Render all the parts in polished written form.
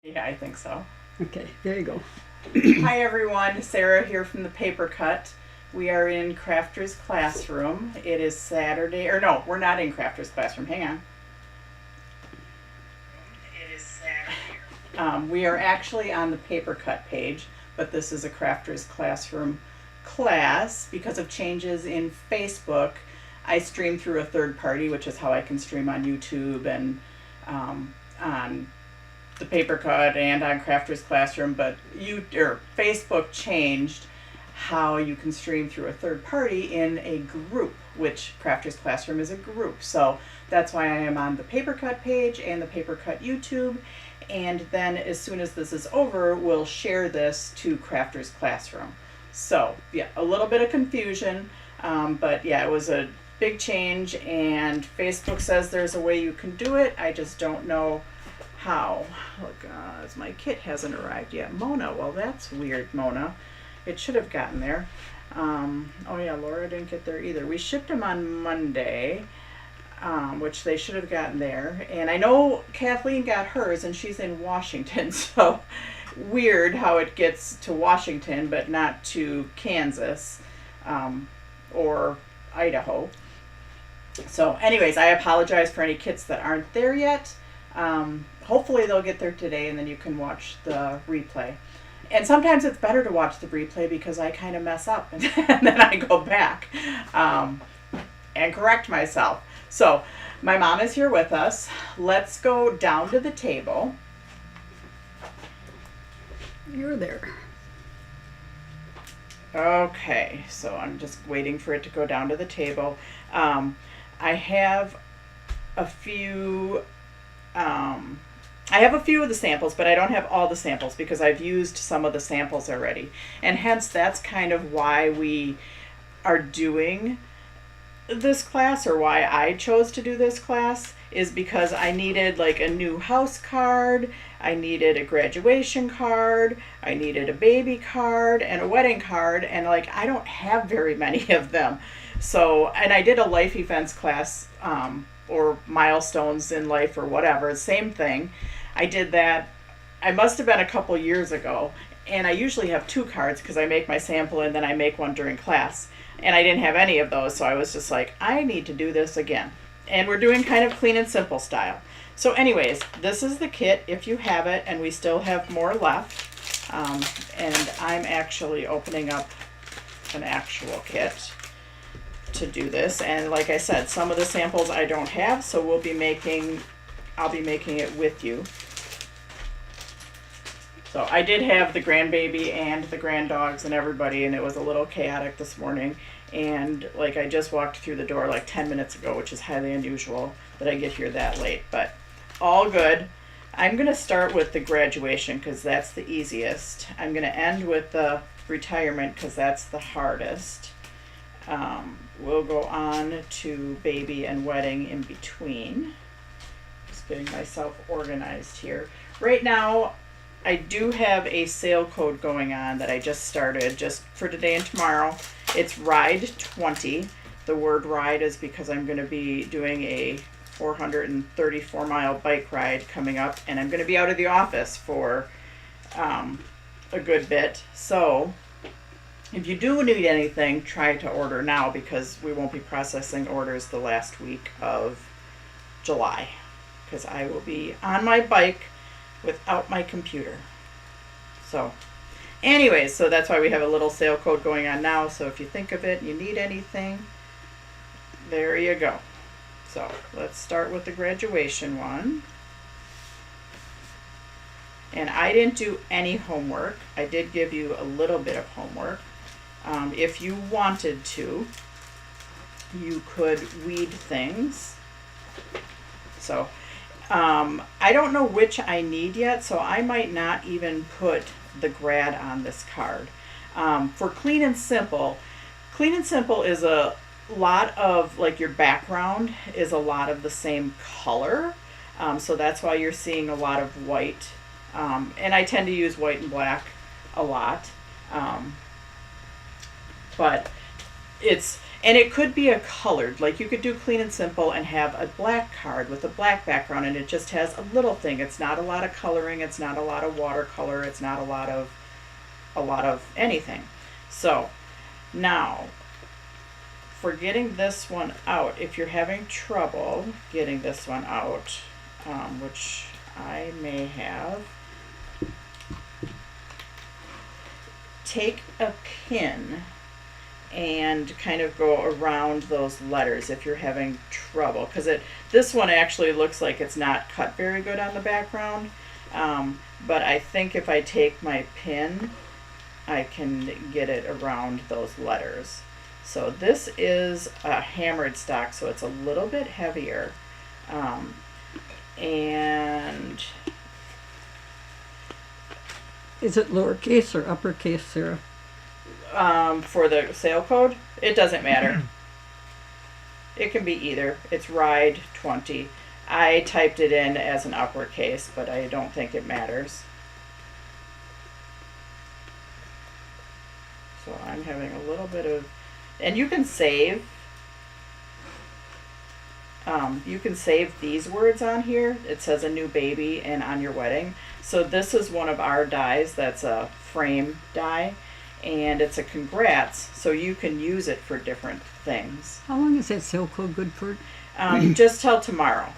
Yeah, I think so. Okay, there you go. Hi everyone, Sarah here from the Paper Cut. We are in Crafter's Classroom. It is Saturday, or no, we're not in Crafter's Classroom. Hang on. It is Saturday. We are actually on the Paper Cut page, but this is a Crafter's Classroom class. Because of changes in Facebook, I stream through a third party, which is how I can stream on YouTube and on the Paper Cut and on Crafter's Classroom, but Facebook changed how you can stream through a third party in a group, which Crafter's Classroom is a group. So that's why I am on the Paper Cut page and the Paper Cut YouTube. And then as soon as this is over, we'll share this to Crafter's Classroom. So yeah, a little bit of confusion, but yeah, it was a big change, and Facebook says there's a way you can do it. I just don't know how. Look, my kit hasn't arrived yet. Mona, well, that's weird, Mona. It should have gotten there. Oh yeah, Laura didn't get there either. We shipped them on Monday, which they should have gotten there. And I know Kathleen got hers, and she's in Washington, so weird how it gets to Washington, but not to Kansas or Idaho. So anyways, I apologize for any kits that aren't there yet. Hopefully they'll get there today, and then you can watch the replay. And sometimes it's better to watch the replay because I kind of mess up and then I go back and correct myself. So my mom is here with us. Let's go down to the table. You're there. Okay, so I'm just waiting for it to go down to the table. I have a few of the samples, but I don't have all the samples because I've used some of the samples already. And hence that's kind of why we are doing this class, or why I chose to do this class, is because I needed like a new house card, I needed a graduation card, I needed a baby card and a wedding card, and like I don't have very many of them. So, and I did a life events class, or milestones in life or whatever, same thing. I did that, I must have been a couple years ago, and I usually have two cards because I make my sample and then I make one during class. And I didn't have any of those, so I was just like, I need to do this again. And we're doing kind of clean and simple style. So anyways, this is the kit if you have it, and we still have more left. And I'm actually opening up an actual kit to do this. And like I said, some of the samples I don't have, so I'll be making it with you. So I did have the grandbaby and the granddogs and everybody, and it was a little chaotic this morning. And like I just walked through the door like 10 minutes ago, which is highly unusual that I get here that late, but all good. I'm going to start with the graduation because that's the easiest. I'm going to end with the retirement because that's the hardest. We'll go on to baby and wedding in between. Just getting myself organized here. Right now, I do have a sale code going on that I just started just for today and tomorrow. It's Ride 20. The word ride is because I'm going to be doing a 434 mile bike ride coming up, and I'm going to be out of the office for a good bit. So if you do need anything, try to order now because we won't be processing orders the last week of July because I will be on my bike without my computer. So anyways, so that's why we have a little sale code going on now. So if you think of it and you need anything, there you go. So let's start with the graduation one. And I didn't do any homework. I did give you a little bit of homework. If you wanted to, you could weed things. So I don't know which I need yet, so I might not even put the grad on this card. For Clean and Simple is a lot of, like, your background is a lot of the same color. So that's why you're seeing a lot of white. And I tend to use white and black a lot. But And it could be a colored, like you could do clean and simple and have a black card with a black background and it just has a little thing. It's not a lot of coloring, it's not a lot of watercolor, it's not a lot of anything. So now for getting this one out, if you're having trouble getting this one out, which I may have, take a pin and kind of go around those letters if you're having trouble, because this one actually looks like it's not cut very good on the background, but I think if I take my pin I can get it around those letters. So this is a hammered stock, so it's a little bit heavier, and Is it lowercase or uppercase, Sarah? for the sale code, it doesn't matter. It can be either. It's RIDE 20. I typed it in as an uppercase, but I don't think it matters. So I'm having a little bit of, and you can save these words on here. It says a new baby and on your wedding. So this is one of our dies that's a frame die, and it's a congrats, so you can use it for different things. How long is that sale code good for? Just till tomorrow.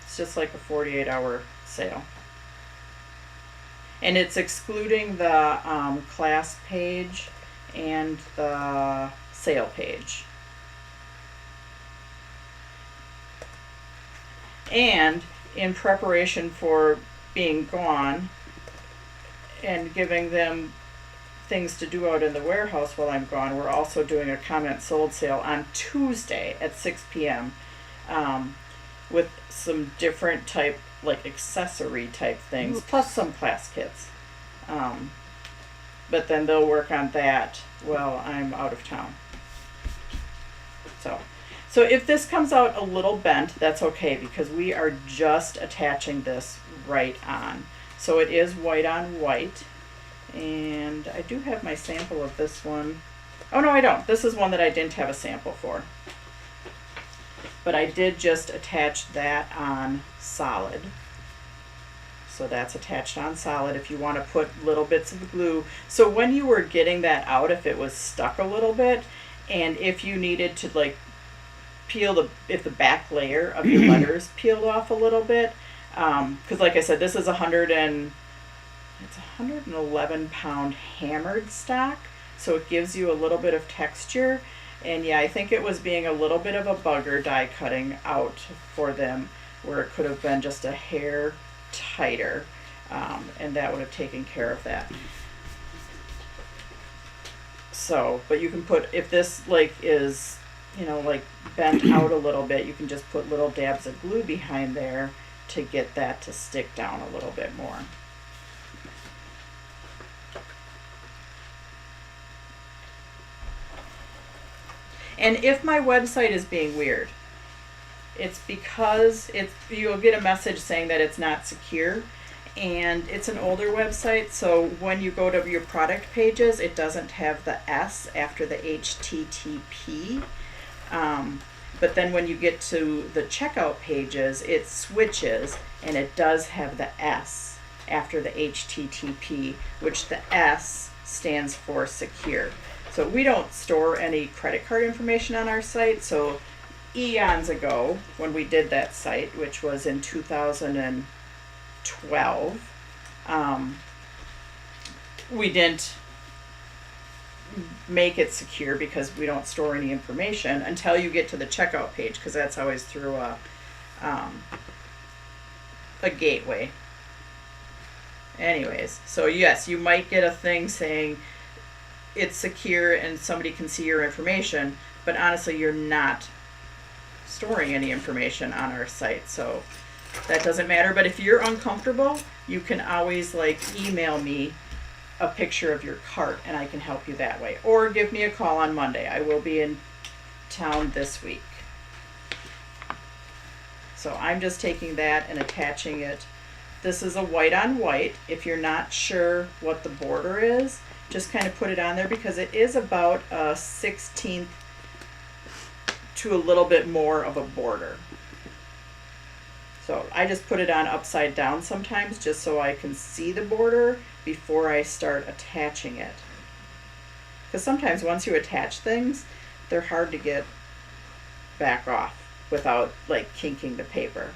It's just like a 48-hour sale. And it's excluding the class page and the sale page. And in preparation for being gone and giving them things to do out in the warehouse while I'm gone, we're also doing a comment sold sale on Tuesday at 6 p.m. With some different type, like accessory type things, plus some class kits. But then they'll work on that while I'm out of town. So if this comes out a little bent, that's okay, because we are just attaching this right on. So it is white on white. And I do have my sample of this one. Oh no, I don't. This is one that I didn't have a sample for. But I did just attach that on solid. So that's attached on solid if you want to put little bits of glue. So when you were getting that out, if it was stuck a little bit, and if you needed to like peel if the back layer of your letters peeled off a little bit, because like I said, this is 111 pound hammered stock, so it gives you a little bit of texture. And yeah, I think it was being a little bit of a bugger die cutting out for them, where it could have been just a hair tighter, and that would have taken care of that. So, but you can put, if this like is, like bent out a little bit, you can just put little dabs of glue behind there to get that to stick down a little bit more. And if my website is being weird, it's because you'll get a message saying that it's not secure, and it's an older website, so when you go to your product pages, it doesn't have the S after the HTTP. But then when you get to the checkout pages, it switches and it does have the S after the HTTP, which the S stands for secure. So we don't store any credit card information on our site. So eons ago, when we did that site, which was in 2012, we didn't make it secure because we don't store any information until you get to the checkout page, because that's always through a gateway. Anyways, so yes, you might get a thing saying it's secure and somebody can see your information, but honestly, you're not storing any information on our site, so that doesn't matter. But if you're uncomfortable, you can always email me a picture of your cart and I can help you that way, or give me a call on Monday. I will be in town this week. So I'm just taking that and attaching it. This is a white on white. If you're not sure what the border is, just kind of put it on there, because it is about a 1/16 to a little bit more of a border. So I just put it on upside down sometimes just so I can see the border before I start attaching it. Because sometimes once you attach things, they're hard to get back off without like kinking the paper.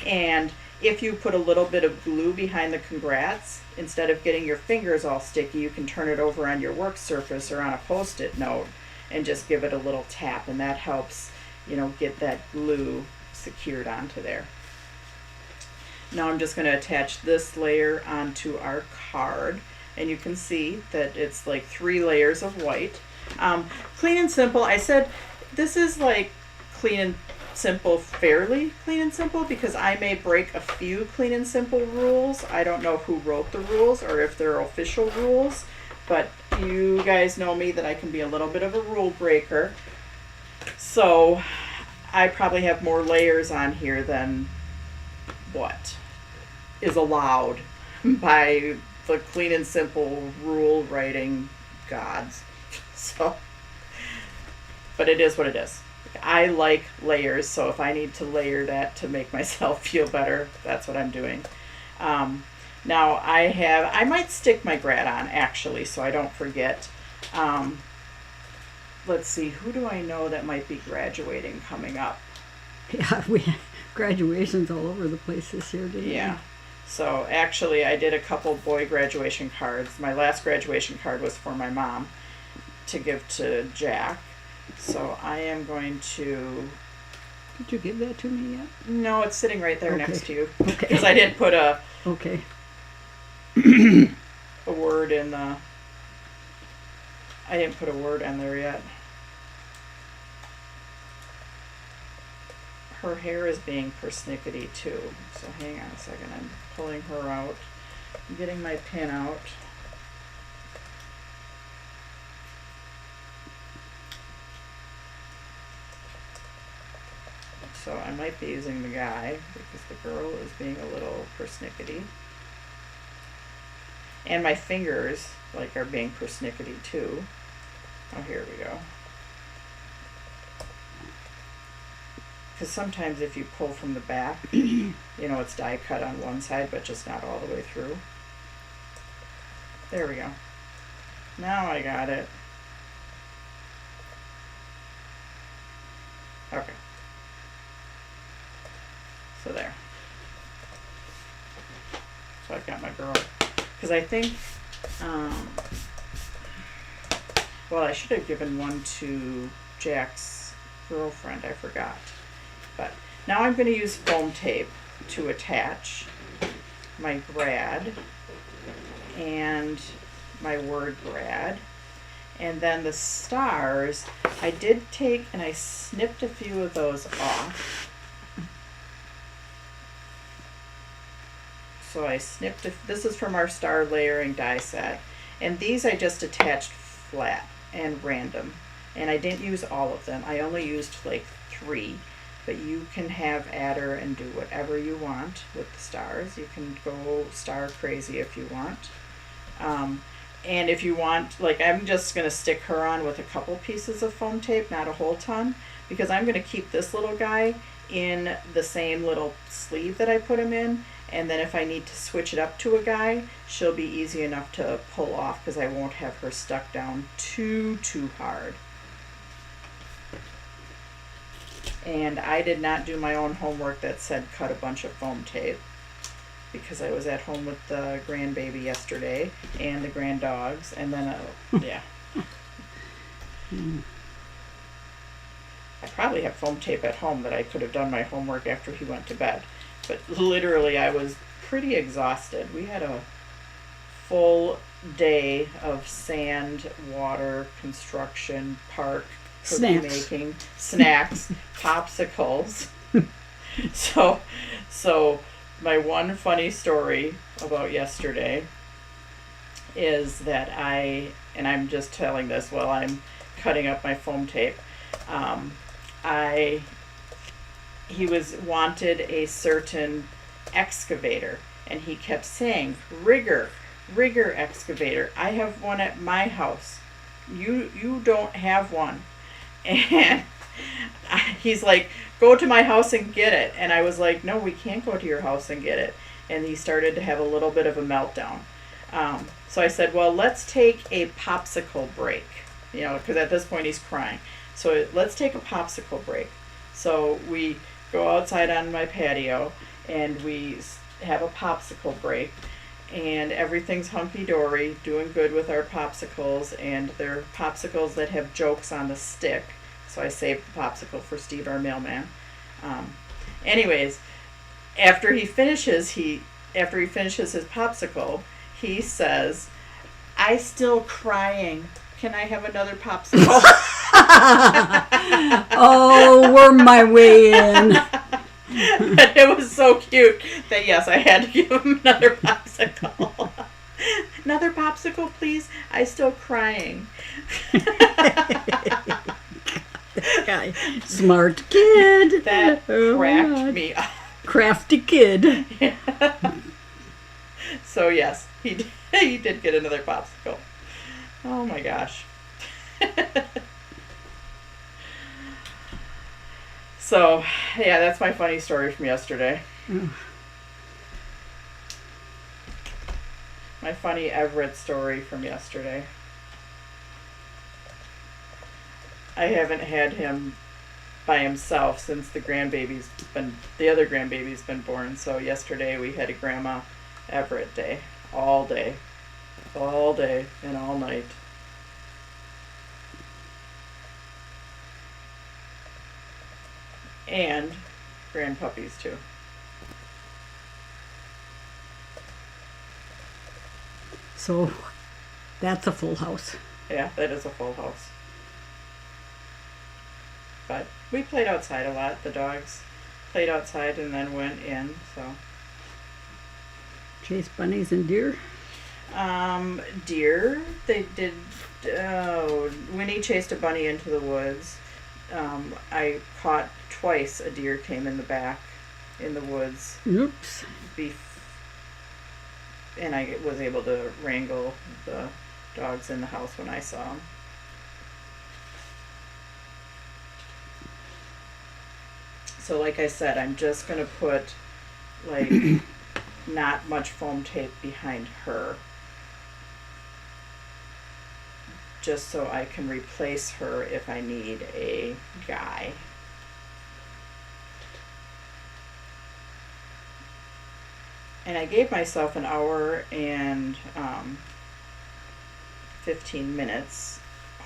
And if you put a little bit of glue behind the congrats, instead of getting your fingers all sticky, you can turn it over on your work surface or on a post-it note and just give it a little tap, and that helps, get that glue secured onto there. Now I'm just going to attach this layer onto our card, and you can see that it's like 3 layers of white. Clean and simple. I said this is like clean and simple, fairly clean and simple, because I may break a few clean and simple rules. I don't know who wrote the rules or if they're official rules, but you guys know me that I can be a little bit of a rule breaker. So I probably have more layers on here than what is allowed by the clean and simple rule writing gods. So, but it is what it is. I like layers, so if I need to layer that to make myself feel better, that's what I'm doing. Now I might stick my grad on actually, so I don't forget. Let's see, who do I know that might be graduating coming up? Yeah, we had graduations all over the place this year, didn't we? Yeah. So actually I did a couple boy graduation cards. My last graduation card was for my mom to give to Jack. So I am going to... Did you give that to me yet? No, it's sitting right there next to you. Okay. Because I didn't put a Okay. a word in the... I didn't put a word in there yet. Her hair is being persnickety too. So hang on a second. I'm pulling her out. I'm getting my pin out. So I might be using the guy because the girl is being a little persnickety. And my fingers are being persnickety too. Oh, here we go. Because sometimes if you pull from the back, it's die cut on one side, but just not all the way through. There we go. Now I got it. Okay. So there. So I've got my girl. Because I think, well, I should have given one to Jack's girlfriend. I forgot. But now I'm going to use foam tape to attach my grad and my word grad. And then the stars, I did take and I snipped a few of those off. So I snipped, this is from our star layering die set. And these I just attached flat and random. And I didn't use all of them. I only used 3. But you can have at her and do whatever you want with the stars. You can go star crazy if you want. And if you want, I'm just going to stick her on with a couple pieces of foam tape, not a whole ton, because I'm going to keep this little guy in the same little sleeve that I put him in. And then if I need to switch it up to a guy, she'll be easy enough to pull off because I won't have her stuck down too hard. And I did not do my own homework that said cut a bunch of foam tape because I was at home with the grandbaby yesterday and the grand dogs, and then yeah. I probably have foam tape at home that I could have done my homework after he went to bed. But literally I was pretty exhausted. We had a full day of sand, water, construction, park, cookie making, snacks, popsicles. So my one funny story about yesterday is that I'm just telling this while I'm cutting up my foam tape. He wanted a certain excavator, and he kept saying, rigger excavator. I have one at my house. You don't have one. And He's like, go to my house and get it. And I was like, no, we can't go to your house and get it. And he started to have a little bit of a meltdown. So I said, well, let's take a popsicle break, because at this point he's crying. So let's take a popsicle break. So we go outside on my patio and we have a popsicle break. And everything's hunky-dory, doing good with our popsicles, and they're popsicles that have jokes on the stick. So I saved the popsicle for Steve, our mailman. Anyways, after he finishes his popsicle, he says, "I still crying. Can I have another popsicle?" Oh, worm my way in. It was so cute that yes, I had to give him another popsicle. Another popsicle, please. I still crying. Guy, smart kid. That Oh, cracked God. me up. Crafty kid. So yes, he did get another popsicle. Oh my gosh. So, yeah, that's my funny story from yesterday. Oh. My funny Everett story from yesterday. I haven't had him by himself since the other grandbaby's been born. So yesterday we had a Grandma Everett day, all day and all night. And grandpuppies too. So that's a full house. Yeah, that is a full house. But we played outside a lot. The dogs played outside and then went in, so. Chase bunnies and deer. Deer, they did, Winnie chased a bunny into the woods. I caught twice a deer came in the back in the woods. Oops. And I was able to wrangle the dogs in the house when I saw them. So like I said, I'm just going to put like not much foam tape behind her. Just so I can replace her if I need a guy. And I gave myself an hour and 15 minutes,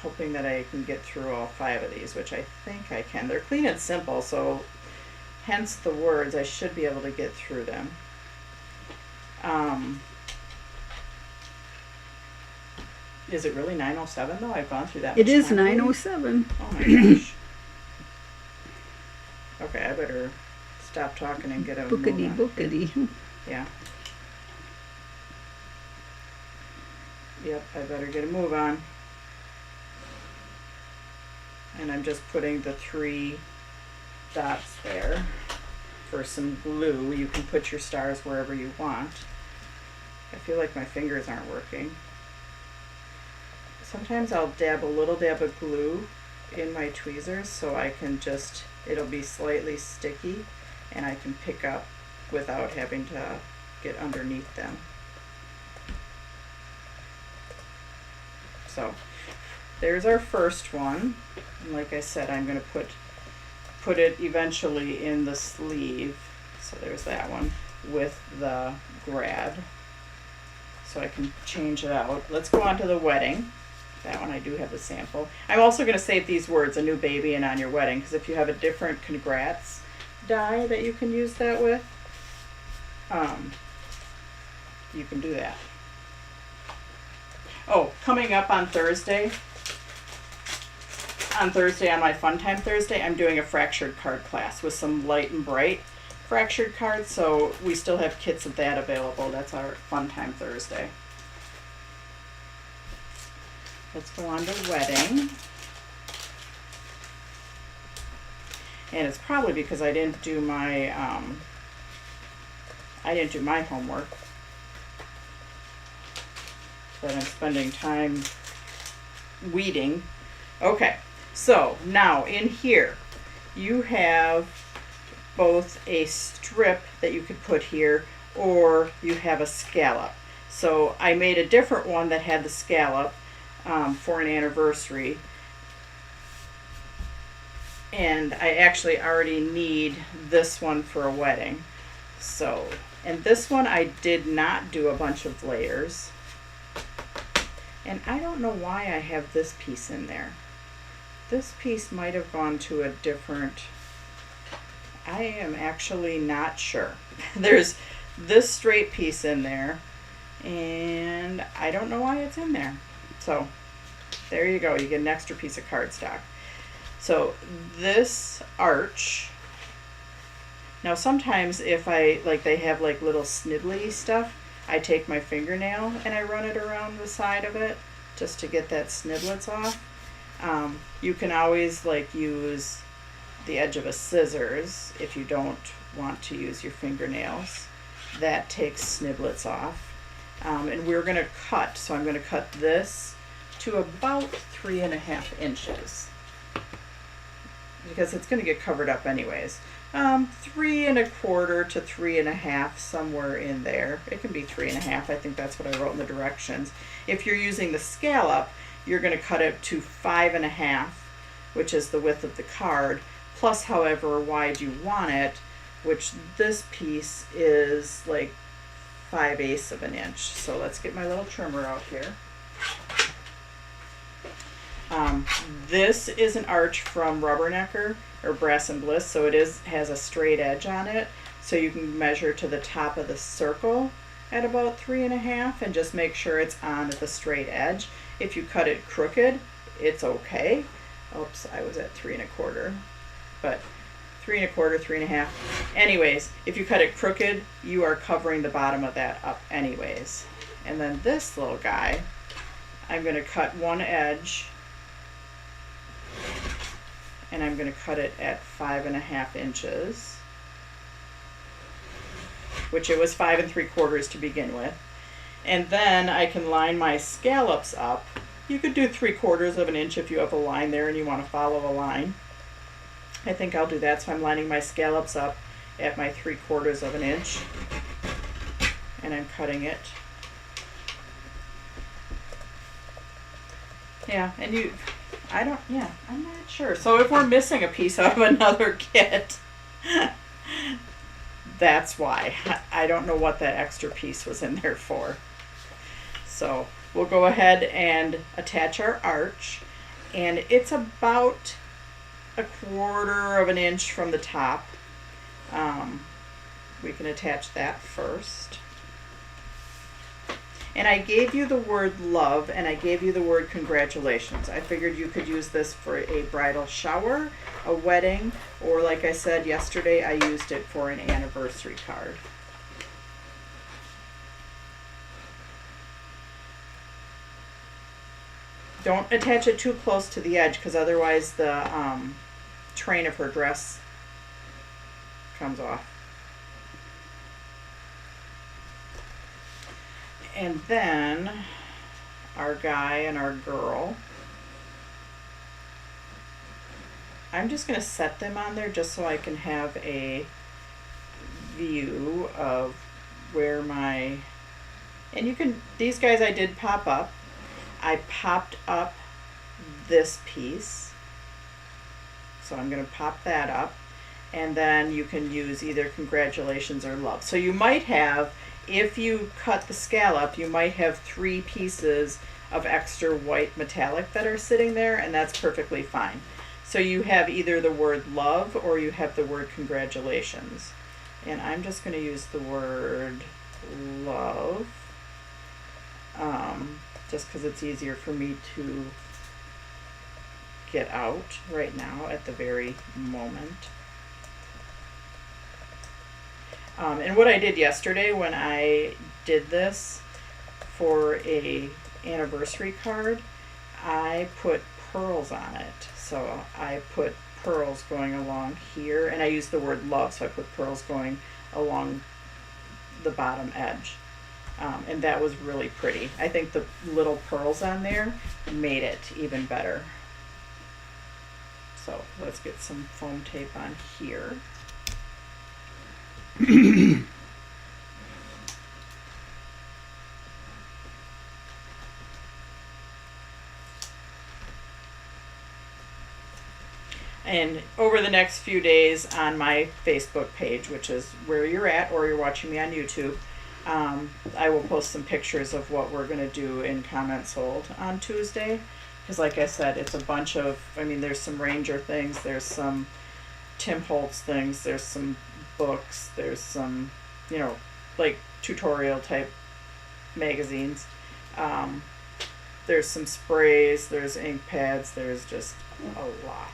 hoping that I can get through all 5 of these, which I think I can. They're clean and simple, so hence the words, I should be able to get through them. Is it really 9:07 though? I've gone through that much It is time already? 9:07. Oh my gosh. Okay, I better stop talking and get a move Bookity on. bookity. Yeah. Yep, I better get a move on. And I'm just putting the 3 dots there for some glue. You can put your stars wherever you want. I feel like my fingers aren't working. Sometimes I'll dab a little dab of glue in my tweezers so I can just, it'll be slightly sticky and I can pick up without having to get underneath them. So there's our first one. And like I said, I'm going to put it eventually in the sleeve. So there's that one with the grab. So I can change it out. Let's go on to the wedding. That one I do have the sample. I'm also going to save these words, a new baby and on your wedding, because if you have a different congrats die that you can use that with, you can do that. Oh, coming up on Thursday, on my Fun Time Thursday, I'm doing a fractured card class with some light and bright fractured cards, so we still have kits of that available. That's our Fun Time Thursday. Let's go on to wedding. And it's probably because I didn't do my homework that I'm spending time weeding. Okay, so now in here you have both a strip that you could put here, or you have a scallop. So I made a different one that had the scallop for an anniversary. And I actually already need this one for a wedding. So, and this one I did not do a bunch of layers. And I don't know why I have this piece in there. This piece might have gone to a different, I am actually not sure. There's this straight piece in there, and I don't know why it's in there. So there you go, you get an extra piece of cardstock. So this arch, now sometimes if they have like little snibbly stuff, I take my fingernail and I run it around the side of it just to get that sniblets off. You can always use the edge of a scissors if you don't want to use your fingernails. That takes sniblets off. And we're going to cut, so I'm going to cut this to about 3.5 inches because it's going to get covered up anyways. 3.25 to 3.5, somewhere in there. It can be 3.5. I think that's what I wrote in the directions. If you're using the scallop, you're going to cut it to 5.5, which is the width of the card, plus however wide you want it, which this piece is like 5/8 of an inch. So let's get my little trimmer out here. This is an arch from Rubbernecker or Brass and Bliss, so it has a straight edge on it. So you can measure to the top of the circle at about 3.5 and just make sure it's on the straight edge. If you cut it crooked, it's okay. Oops, I was at 3.25, but 3.25, 3.5. Anyways, if you cut it crooked, you are covering the bottom of that up anyways. And then this little guy, I'm going to cut one edge, and I'm going to cut it at 5.5 inches, which it was 5 3/4 to begin with. And then I can line my scallops up. You could do 3/4 of an inch if you have a line there and you want to follow a line. I think I'll do that, so I'm lining my scallops up at my 3/4 of an inch, and I'm cutting it. Yeah, and I'm not sure. So if we're missing a piece out of another kit, that's why. I don't know what that extra piece was in there for. So we'll go ahead and attach our arch, and it's about 1/4 of an inch from the top. We can attach that first. And I gave you the word love, and I gave you the word congratulations. I figured you could use this for a bridal shower, a wedding, or like I said yesterday, I used it for an anniversary card. Don't attach it too close to the edge, because otherwise the train of her dress comes off. And then our guy and our girl, I'm just going to set them on there just so I can have a view of where my, and you can, these guys I did pop up. I popped up this piece, so I'm going to pop that up, and then you can use either congratulations or love. So you might have, if you cut the scallop, you might have 3 pieces of extra white metallic that are sitting there, and that's perfectly fine. So you have either the word love or you have the word congratulations. And I'm just going to use the word love, just because it's easier for me to get out right now at the very moment. And what I did yesterday when I did this for a anniversary card, I put pearls on it. So I put pearls going along here, and I used the word love, so I put pearls going along the bottom edge. And that was really pretty. I think the little pearls on there made it even better. So let's get some foam tape on here. And over the next few days on my Facebook page, which is where you're at, or you're watching me on YouTube, I will post some pictures of what we're going to do in Comments Hold on Tuesday. Because like I said, it's a bunch of, there's some Ranger things, there's some Tim Holtz things, there's some books, there's some, like tutorial type magazines. There's some sprays, there's ink pads, there's just a lot.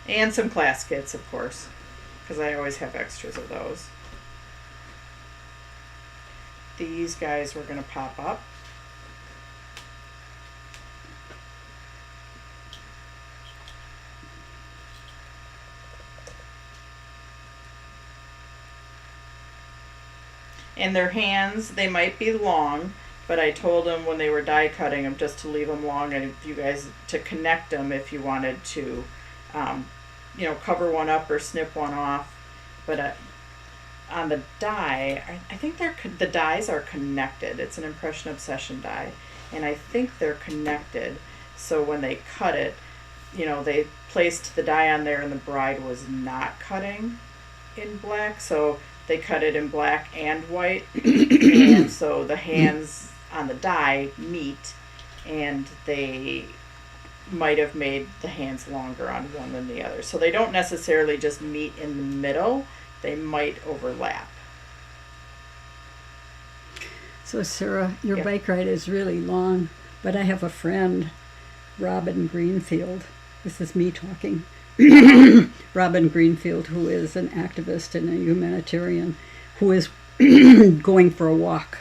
And some class kits, of course, because I always have extras of those. These guys we're going to pop up. And their hands, they might be long, but I told them when they were die cutting them just to leave them long, and if you guys to connect them if you wanted to, cover one up or snip one off. But on the die, I think the dies are connected. It's an Impression Obsession die, and I think they're connected. So when they cut it, they placed the die on there, and the bride was not cutting in black, so they cut it in black and white, and so the hands on the die meet, and they might have made the hands longer on one than the other. So they don't necessarily just meet in the middle, they might overlap. So Sarah, your Yeah. bike ride is really long, but I have a friend, Robin Greenfield. This is me talking. Robin Greenfield, who is an activist and a humanitarian, who is going for a walk.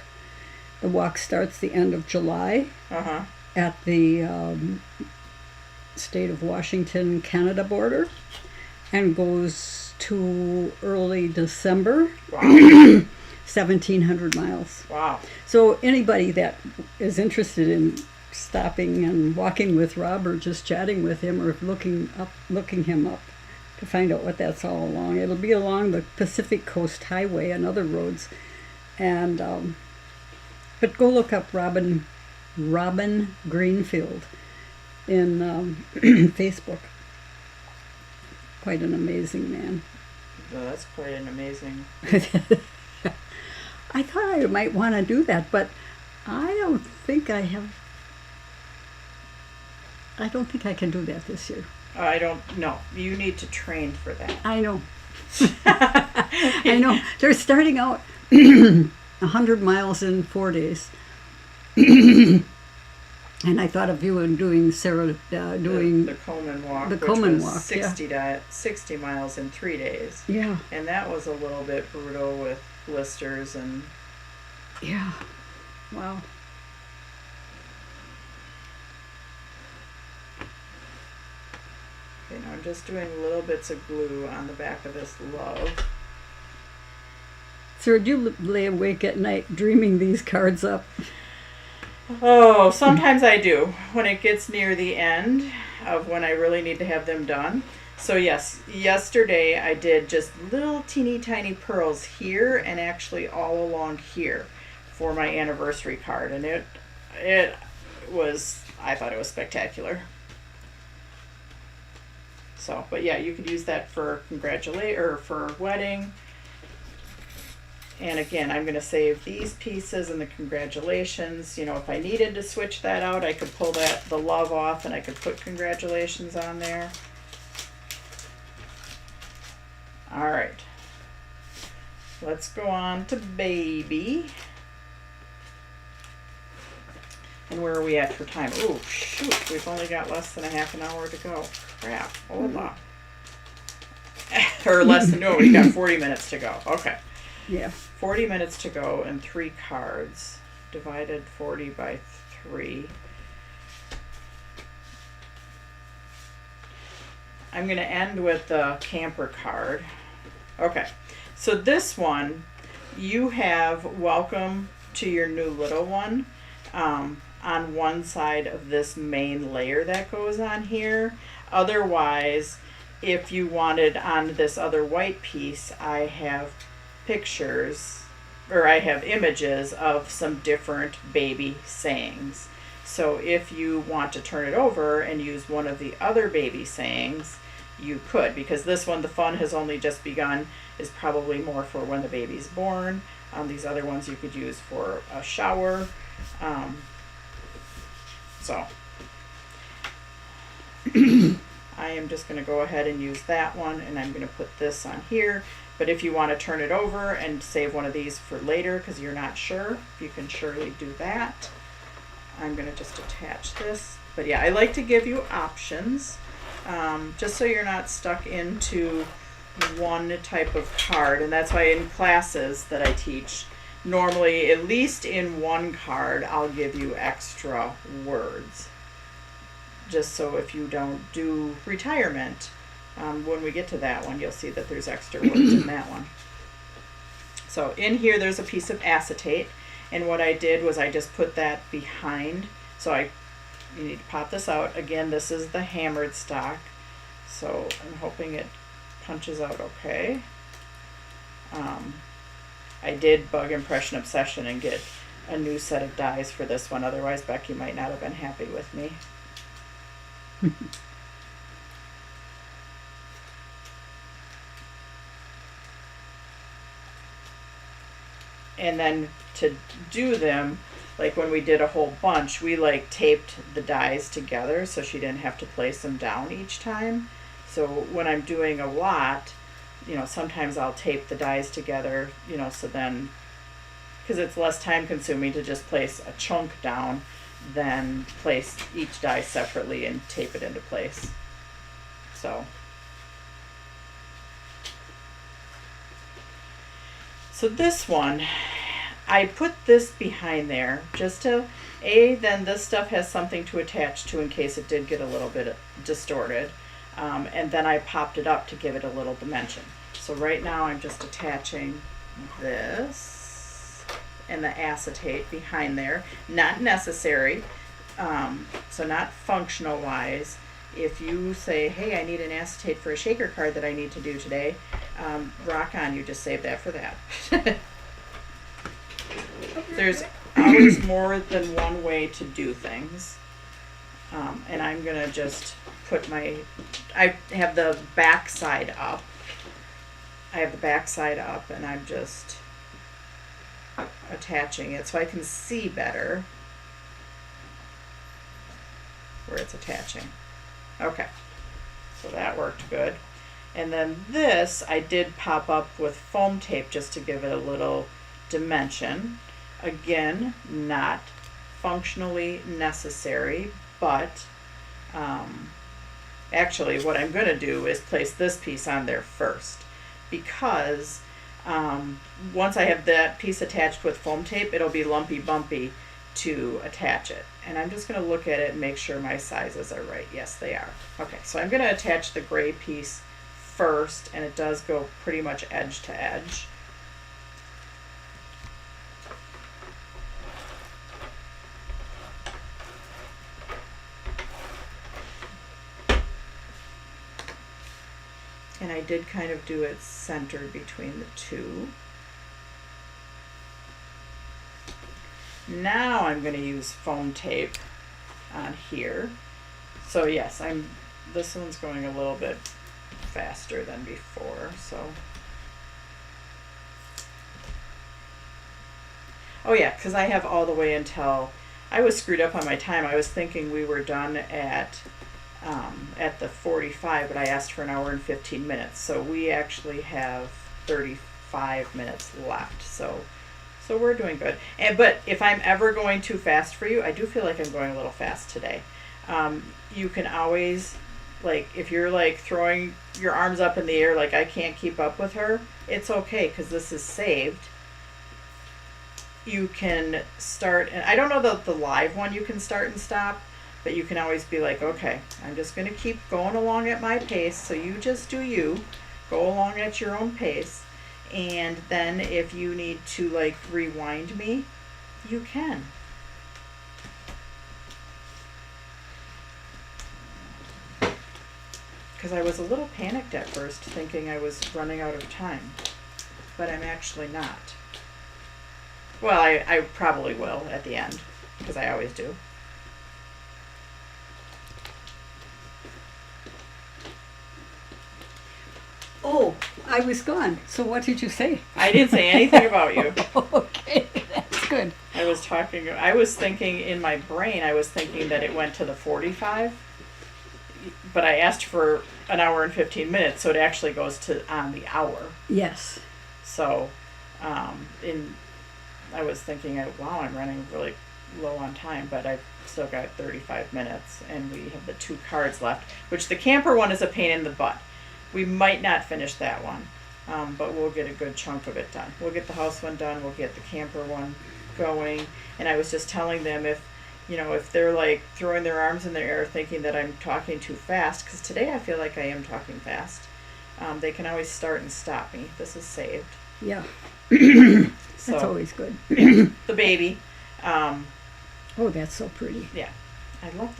The walk starts the end of July at the state of Washington, Canada border, and goes to early December. Wow. 1,700 miles. Wow. So anybody that is interested in stopping and walking with Rob, or just chatting with him, or looking him up to find out what that's all along. It'll be along the Pacific Coast Highway and other roads. And but go look up Robin Greenfield in Facebook. Quite an amazing man. Well, that's quite an amazing. I thought I might want to do that, but I don't think I can do that this year. I don't know. You need to train for that. I know. I know. They're starting out 100 miles in 4 days. And I thought of you and doing Sarah doing the Komen walk. the which Komen was walk, 60 miles in 3 days. Yeah. And that was a little bit brutal with blisters and. Yeah. Wow. Okay, now I'm just doing little bits of glue on the back of this love. Sarah, do you lay awake at night dreaming these cards up? Oh, sometimes I do when it gets near the end of when I really need to have them done. So yes, yesterday I did just little teeny tiny pearls here and actually all along here for my anniversary card, and it was, I thought it was spectacular. So, but yeah, you could use that for for wedding. And again, I'm going to save these pieces and the congratulations. If I needed to switch that out, I could pull the love off and I could put congratulations on there. All right. Let's go on to baby. And where are we at for time? Oh, shoot. We've only got less than a half an hour to go. Crap. Hold on. Or less than, no, we got 40 minutes to go. Okay. Yeah. 40 minutes to go and 3 cards. Divided 40 by 3. I'm going to end with the camper card. Okay. So this one, you have welcome to your new little one. on one side of this main layer that goes on here. Otherwise, if you wanted on this other white piece, I have pictures, or I have images of some different baby sayings. So if you want to turn it over and use one of the other baby sayings, you could, because this one, the fun has only just begun, is probably more for when the baby's born. These other ones you could use for a shower. So I am just going to go ahead and use that one, and I'm going to put this on here. But if you want to turn it over and save one of these for later because you're not sure, you can surely do that. I'm going to just attach this. But yeah, I like to give you options, just so you're not stuck into one type of card. And that's why in classes that I teach, normally at least in one card I'll give you extra words, just so if you don't do retirement, when we get to that one, you'll see that there's extra words in that one. So in here there's a piece of acetate, and what I did was I just put that behind. So you need to pop this out. Again, this is the hammered stock, so I'm hoping it punches out okay. I did Bug Impression Obsession and get a new set of dies for this one, otherwise Becky might not have been happy with me. And then to do them, like when we did a whole bunch, we like taped the dies together so she didn't have to place them down each time. So when I'm doing a lot, you know, sometimes I'll tape the dies together, you know, so then, because it's less time consuming to just place a chunk down than place each die separately and tape it into place. So this one, I put this behind there just to, then this stuff has something to attach to in case it did get a little bit distorted. And then I popped it up to give it a little dimension. So right now I'm just attaching this and the acetate behind there. Not necessary, so not functional wise. If you say, hey, I need an acetate for a shaker card that I need to do today, rock on, you just save that for that. There's always more than one way to do things. And I'm gonna just put I have the back side up. And I'm just attaching it so I can see better where it's attaching. Okay, so that worked good. And then this I did pop up with foam tape just to give it a little dimension. Again, not functionally necessary, but actually what I'm going to do is place this piece on there first, because once I have that piece attached with foam tape, it'll be lumpy bumpy to attach it. And I'm just going to look at it and make sure my sizes are right. Yes, they are. Okay, so I'm going to attach the gray piece first, and it does go pretty much edge to edge. And I did kind of do it centered between the two. Now I'm going to use foam tape on here. So yes, this one's going a little bit faster than before, so. Oh yeah, because I have all the way until, I was screwed up on my time. I was thinking we were done at the 45, but I asked for an hour and 15 minutes. So we actually have 35 minutes left. So we're doing good. But if I'm ever going too fast for you, I do feel like I'm going a little fast today. You can always, like, if you're like throwing your arms up in the air like I can't keep up with her, it's okay because this is saved. You can start, and I don't know the live one you can start and stop, but you can always be like, okay, I'm just going to keep going along at my pace, so you just do you. Go along at your own pace. And then if you need to, like, rewind me, you can. because I was a little panicked at first, thinking I was running out of time, but I'm actually not. Well, I probably will at the end, because I always do. Oh, I was gone. So what did you say? I didn't say anything about you. Okay, that's good. I was thinking in my brain, I was thinking that it went to the 45, but I asked for an hour and 15 minutes, so it actually goes to on the hour. Yes. So, I was thinking, wow, I'm running really low on time, but I've still got 35 minutes, and we have the 2 cards left, which the camper one is a pain in the butt. We might not finish that one, but we'll get a good chunk of it done. We'll get the house one done, we'll get the camper one going, and I was just telling them if they're like throwing their arms in the air thinking that I'm talking too fast, because today I feel like I am talking fast, they can always start and stop me. This is saved. Yeah. So, That's always good. yeah, the baby. Oh, that's so pretty. Yeah, I love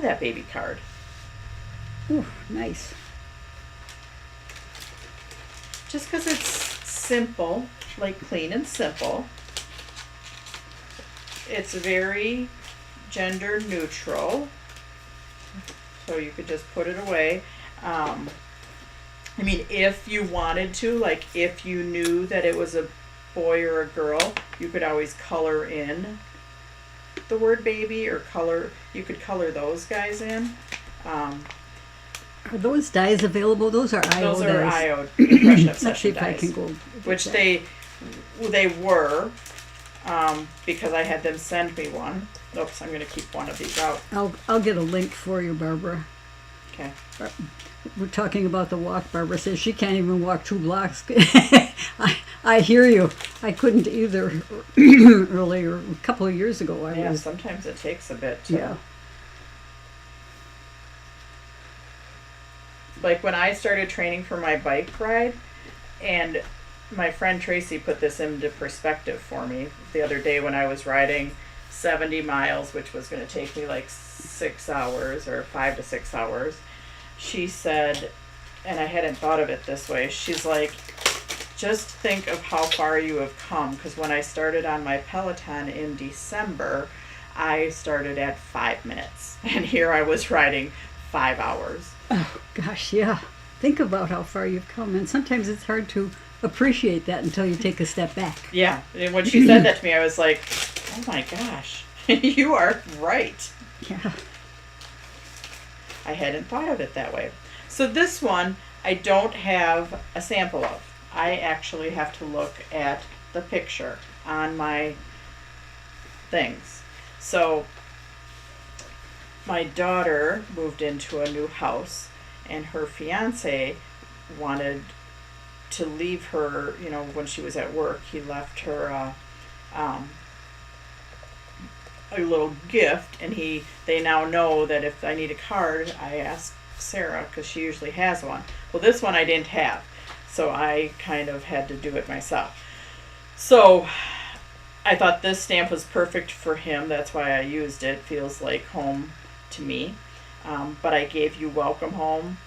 that baby card. Oh, nice. Just because it's simple, like clean and simple. It's very gender neutral, so you could just put it away. I mean, if you wanted to, like if you knew that it was a boy or a girl, you could always color in the word baby, or you could color those guys in. Are those dyes available? Those are IO Those are dyes. IO impression Let's see obsession if I dyes, can go. which get they were, because I had them send me one. Oops, I'm going to keep one of these out. that. I'll get a link for you, Barbara. Okay. We're talking about the walk. Barbara says she can't even walk 2 blocks. I hear you. I couldn't either earlier, a couple of years ago. Yeah, sometimes it takes a bit to. Yeah. Like when I started training for my bike ride, and my friend Tracy put this into perspective for me the other day when I was riding 70 miles, which was going to take me like 6 hours or 5 to 6 hours. She said, and I hadn't thought of it this way, she's like, just think of how far you have come, because when I started on my Peloton in December, I started at 5 minutes, and here I was riding 5 hours. Oh, gosh, yeah. Think about how far you've come. And sometimes it's hard to appreciate that until you take a step back. Yeah, and when she said that to me, I was like, oh my gosh, you are right. Yeah. I hadn't thought of it that way. So this one, I don't have a sample of. I actually have to look at the picture on my things. So my daughter moved into a new house, and her fiance wanted to leave her, when she was at work, he left her a little gift, and they now know that if I need a card, I ask Sarah, because she usually has one. Well, this one I didn't have, so I kind of had to do it myself. So I thought this stamp was perfect for him. That's why I used it. Feels like home to me. But I gave you welcome home.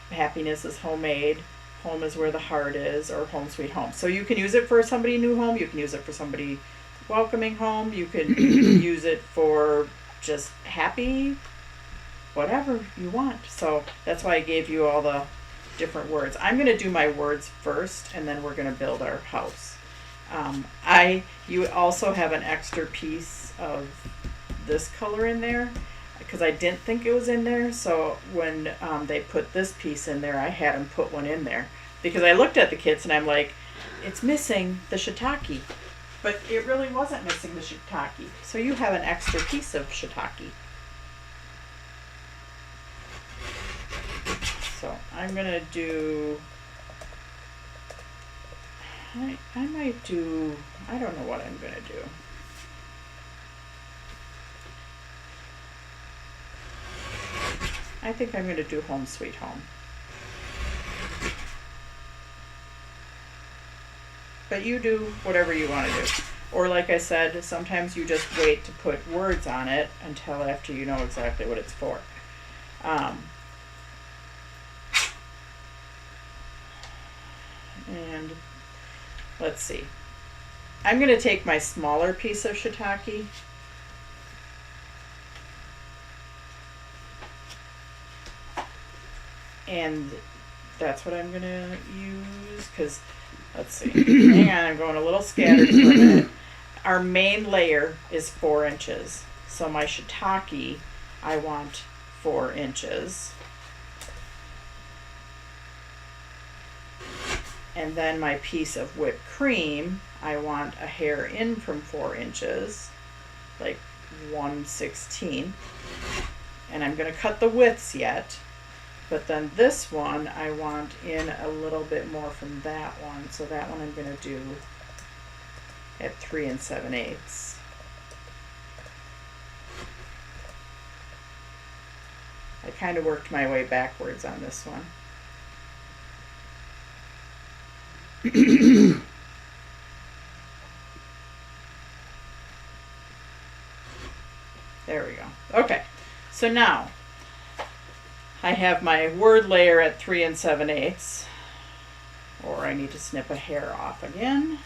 Happiness is homemade. Home is where the heart is, or home sweet home. So you can use it for somebody new home. You can use it for somebody welcoming home. You could use it for just happy, whatever you want. So that's why I gave you all the different words. I'm going to do my words first, and then we're going to build our house. You also have an extra piece of this color in there, because I didn't think it was in there. So when they put this piece in there, I had them put one in there, because I looked at the kits and I'm like, it's missing the shiitake. But it really wasn't missing the shiitake. So you have an extra piece of shiitake. So I'm going to do, I might do, I don't know what I'm going to do. I think I'm going to do home sweet home. But you do whatever you want to do. Or like I said, sometimes you just wait to put words on it until after you know exactly what it's for. And let's see. I'm going to take my smaller piece of shiitake. And that's what I'm going to use because, let's see. Hang on, I'm going a little scattered for a minute. Our main layer is 4 inches. So my shiitake, I want 4 inches. And then my piece of whipped cream, I want a hair in from 4 inches, like 1/16. And I'm going to cut the widths yet. But then this one, I want in a little bit more from that one. So that one I'm going to do at 3 7/8. I kind of worked my way backwards on this one. There we go. Okay, so now I have my word layer at 3 7/8, or I need to snip a hair off again.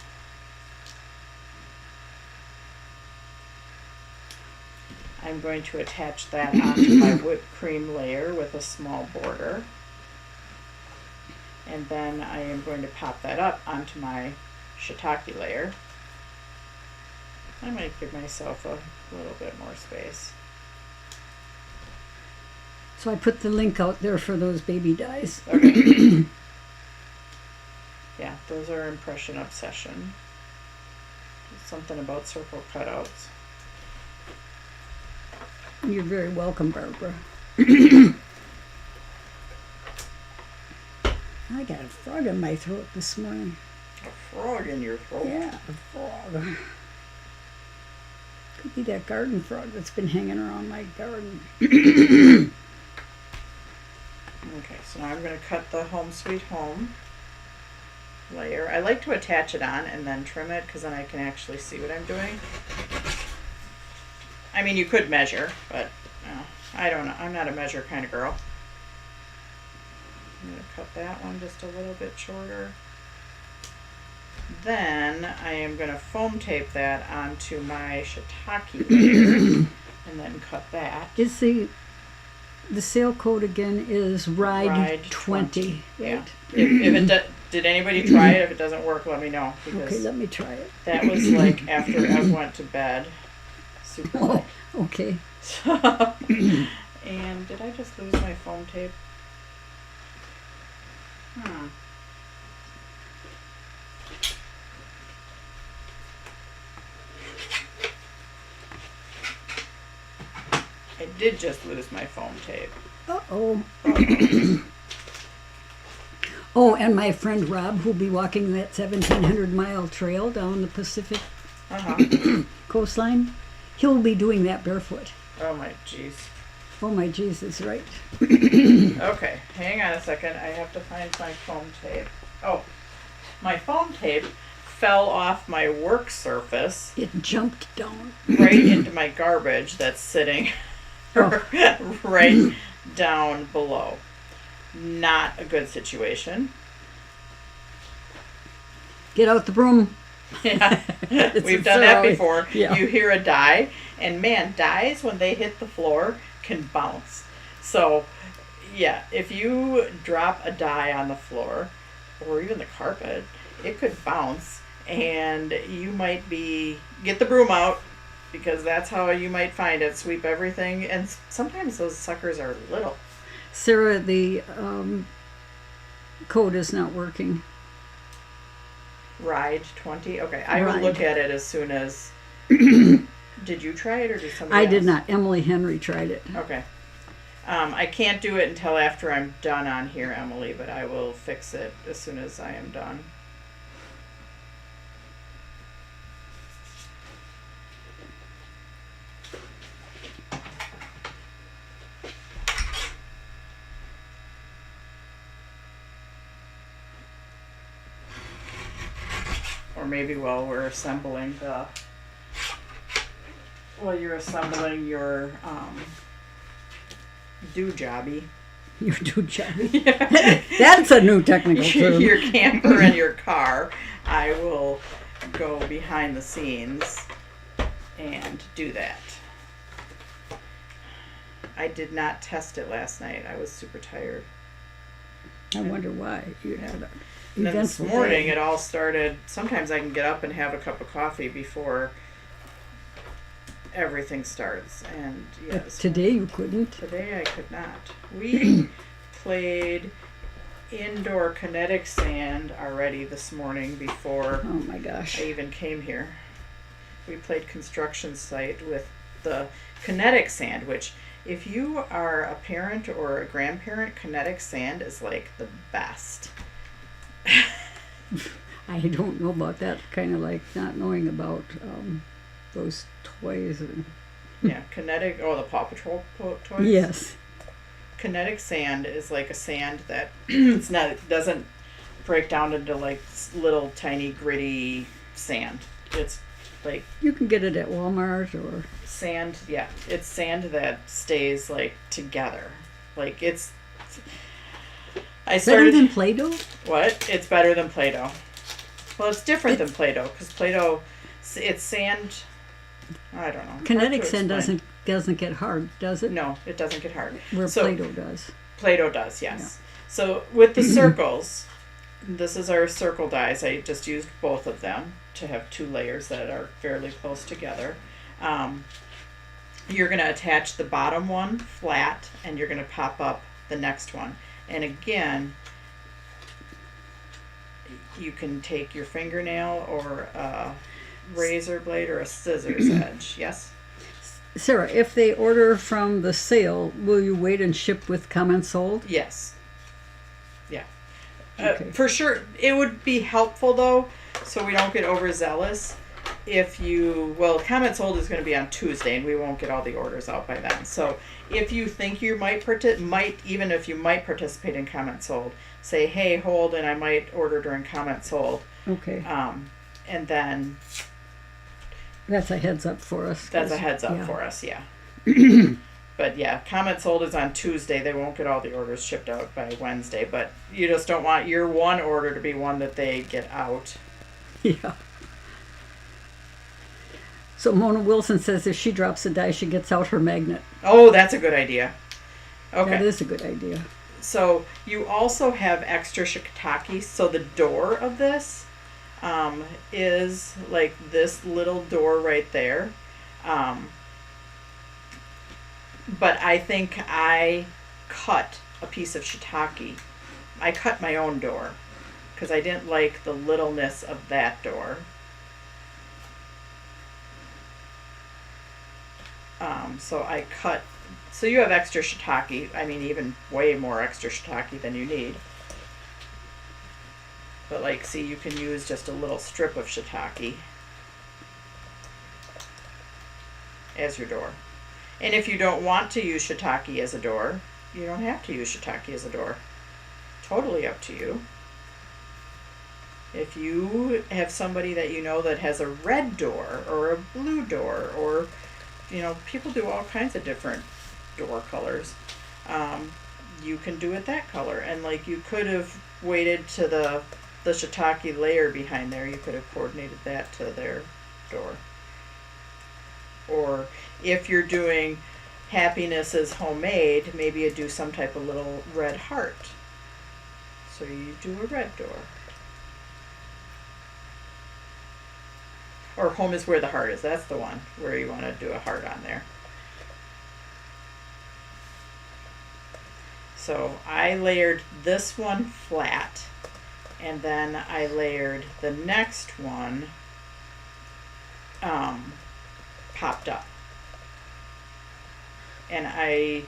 I'm going to attach that onto my whipped cream layer with a small border. And then I am going to pop that up onto my shiitake layer. I might give myself a little bit more space. So I put the link out there for those baby dies. Okay. Yeah, those are Impression Obsession. Something about circle cutouts. You're very welcome, Barbara. I got a frog in my throat this morning. A frog in your throat? Yeah, a frog. Could be that garden frog that's been hanging around my garden. Okay, so now I'm going to cut the Home Sweet Home layer. I like to attach it on and then trim it because then I can actually see what I'm doing. I mean, you could measure, but I don't know. I'm not a measure kind of girl. I'm going to cut that one just a little bit shorter. Then I am going to foam tape that onto my shiitake layer and then cut that. Is the sale code again is Ride 20, Yeah. right? If it did anybody try it? If it doesn't work, let me know. Okay, Because let me try it. that was like after Ev went to bed. Super late. Oh, okay. And did I just lose my foam tape? I did just lose my foam tape. Uh-oh. Oh, and my friend Rob, who'll be walking that 1,700-mile trail down the Pacific coastline, he'll be doing that barefoot. Oh my jeez. Oh my Jesus, right. Okay, hang on a second. I have to find my foam tape. Oh, my foam tape fell off my work surface It jumped down. right into my garbage that's sitting right down below. Not a good situation. Get out the broom. Yeah, we've done that before. Yeah. You hear a die, and man, dies when they hit the floor can bounce. So, yeah, if you drop a die on the floor or even the carpet, it could bounce, and you might get the broom out because that's how you might find it. Sweep everything, and sometimes those suckers are little. Sarah, the code is not working. Ride 20. Okay, I will Ride. look at it as soon as. Did you try it or did somebody I else? did not. Emily Henry tried it. Okay. I can't do it until after I'm done on here, Emily, but I will fix it as soon as I am done. Or maybe while we're assembling while you're assembling your do-jobby, You do jogging. That's a new technical term. your camper and your car, I will go behind the scenes and do that. I did not test it last night. I was super tired. I wonder why. You had an And then this eventful morning day. it all started. Sometimes I can get up and have a cup of coffee before everything starts. And But yes, today you couldn't. today I could not. We played indoor kinetic sand already this morning before Oh my gosh. I even came here. We played construction site with the kinetic sand, which if you are a parent or a grandparent, kinetic sand is like the best. I don't know about that. Kind of like not knowing about those toys. And, Yeah, kinetic, the Paw Patrol toys. yes. Kinetic sand is like a sand that it doesn't break down into like little tiny gritty sand. It's like You can get it at Walmart or. sand, yeah, it's sand that stays like together. Like it's I Better started than Play-Doh? what? It's better than Play-Doh. Well, it's different than Play-Doh because Play-Doh it's sand. I don't know. Hard Kinetic to sand explain. doesn't get hard, does it? No, it doesn't get hard. Where So- Play-Doh does. Play-Doh does, yes. So with the circles, this is our circle dies. I just used both of them to have two layers that are fairly close together. You're going to attach the bottom one flat, and you're going to pop up the next one. And again, you can take your fingernail or a razor blade or a scissors edge. Yes? Sarah, if they order from the sale, will you wait and ship with comment sold? Yes. Yeah. Okay. For sure. It would be helpful, though, so we don't get overzealous. If you, comment sold is going to be on Tuesday, and we won't get all the orders out by then. So if you think you even if you might participate in comment sold, say, hey, hold, and I might order during comment sold. Okay. And then That's a heads up for us. that's a heads up yeah. for us, yeah. But yeah, comment sold is on Tuesday. They won't get all the orders shipped out by Wednesday, but you just don't want your one order to be one that they get out. Yeah. So Mona Wilson says if she drops a die, she gets out her magnet. Oh, that's a good idea. Okay. That is a good idea. So you also have extra shiitake. So the door of this is like this little door right there. But I think I cut a piece of shiitake. I cut my own door because I didn't like the littleness of that door. So I cut. So you have extra shiitake. I mean, even way more extra shiitake than you need. But like, see, you can use just a little strip of shiitake as your door. And if you don't want to use shiitake as a door, you don't have to use shiitake as a door. Totally up to you. If you have somebody that you know that has a red door or a blue door, or people do all kinds of different door colors. You can do it that color, and like you could have waited to the shiitake layer behind there. You could have coordinated that to their door. Or if you're doing happiness is homemade, maybe you do some type of little red heart. So you do a red door. Or home is where the heart is. That's the one where you want to do a heart on there. So I layered this one flat, and then I layered the next one popped up. And I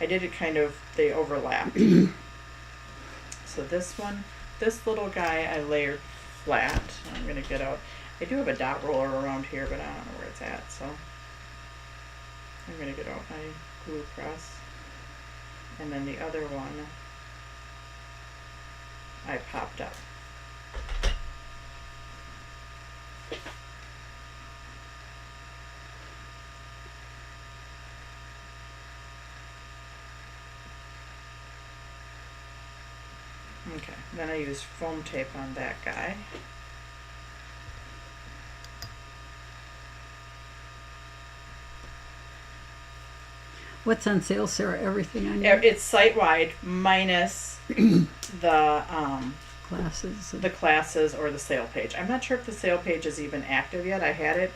did it kind of, they overlapped. So this little guy I layered flat. I'm going to get out. I do have a dot roller around here, but I don't know where it's at, so I'm going to get out my glue press. And then the other one I popped up. Okay, then I used foam tape on that guy. What's on sale, Sarah? Everything I need. It's site-wide minus the Classes. the classes or the sale page. I'm not sure if the sale page is even active yet. I had it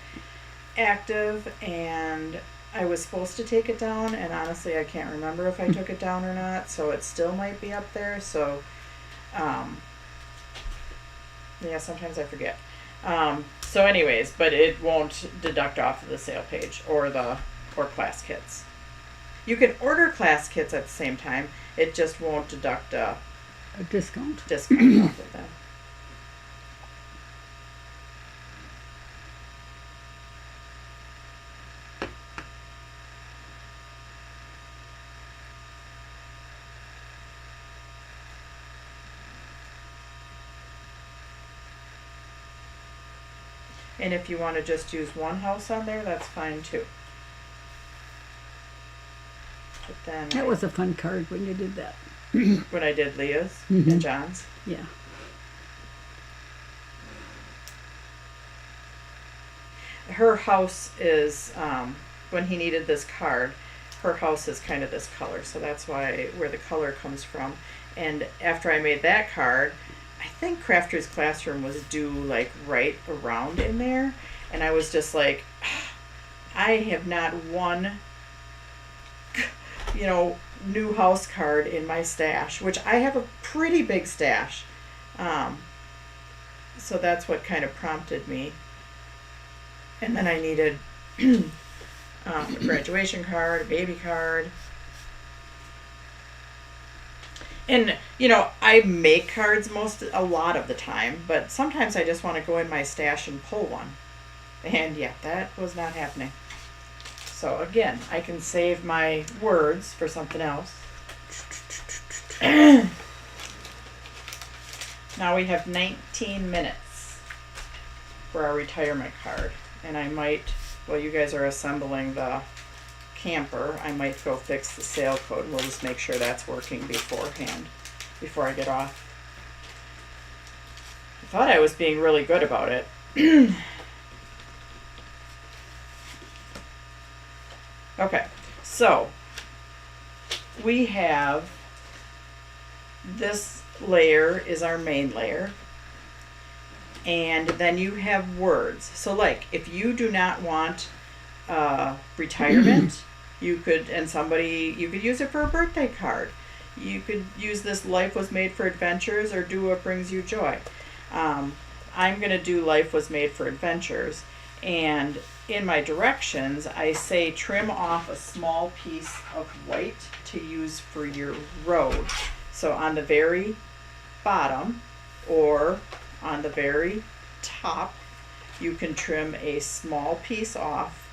active and I was supposed to take it down, and honestly I can't remember if I took it down or not, so it still might be up there. So yeah, sometimes I forget. So anyways, but it won't deduct off of the sale page or class kits. You can order class kits at the same time. It just won't deduct a discount. discount off of them. And if you want to just use one house on there, that's fine too. But then That was a fun card when you did that. when I did Leah's Mhm. and John's. Yeah. Her house is, when he needed this card, her house is kind of this color, so that's where the color comes from. And after I made that card, I think Crafter's Classroom was due like right around in there, and I was just like, I have not one, new house card in my stash, which I have a pretty big stash. So that's what kind of prompted me. And then I needed a graduation card, a baby card. And, I make cards a lot of the time, but sometimes I just want to go in my stash and pull one. And yeah, that was not happening. So again, I can save my words for something else. Now we have 19 minutes for our retirement card. And I might, while you guys are assembling the camper, I might go fix the sale code. We'll just make sure that's working beforehand, before I get off. I thought I was being really good about it. Okay, so we have this layer is our main layer. And then you have words. So like if you do not want retirement, you could use it for a birthday card. You could use this Life Was Made for Adventures or do What Brings You Joy. I'm going to do Life Was Made for Adventures. And in my directions, I say trim off a small piece of white to use for your road. So on the very bottom or on the very top, you can trim a small piece off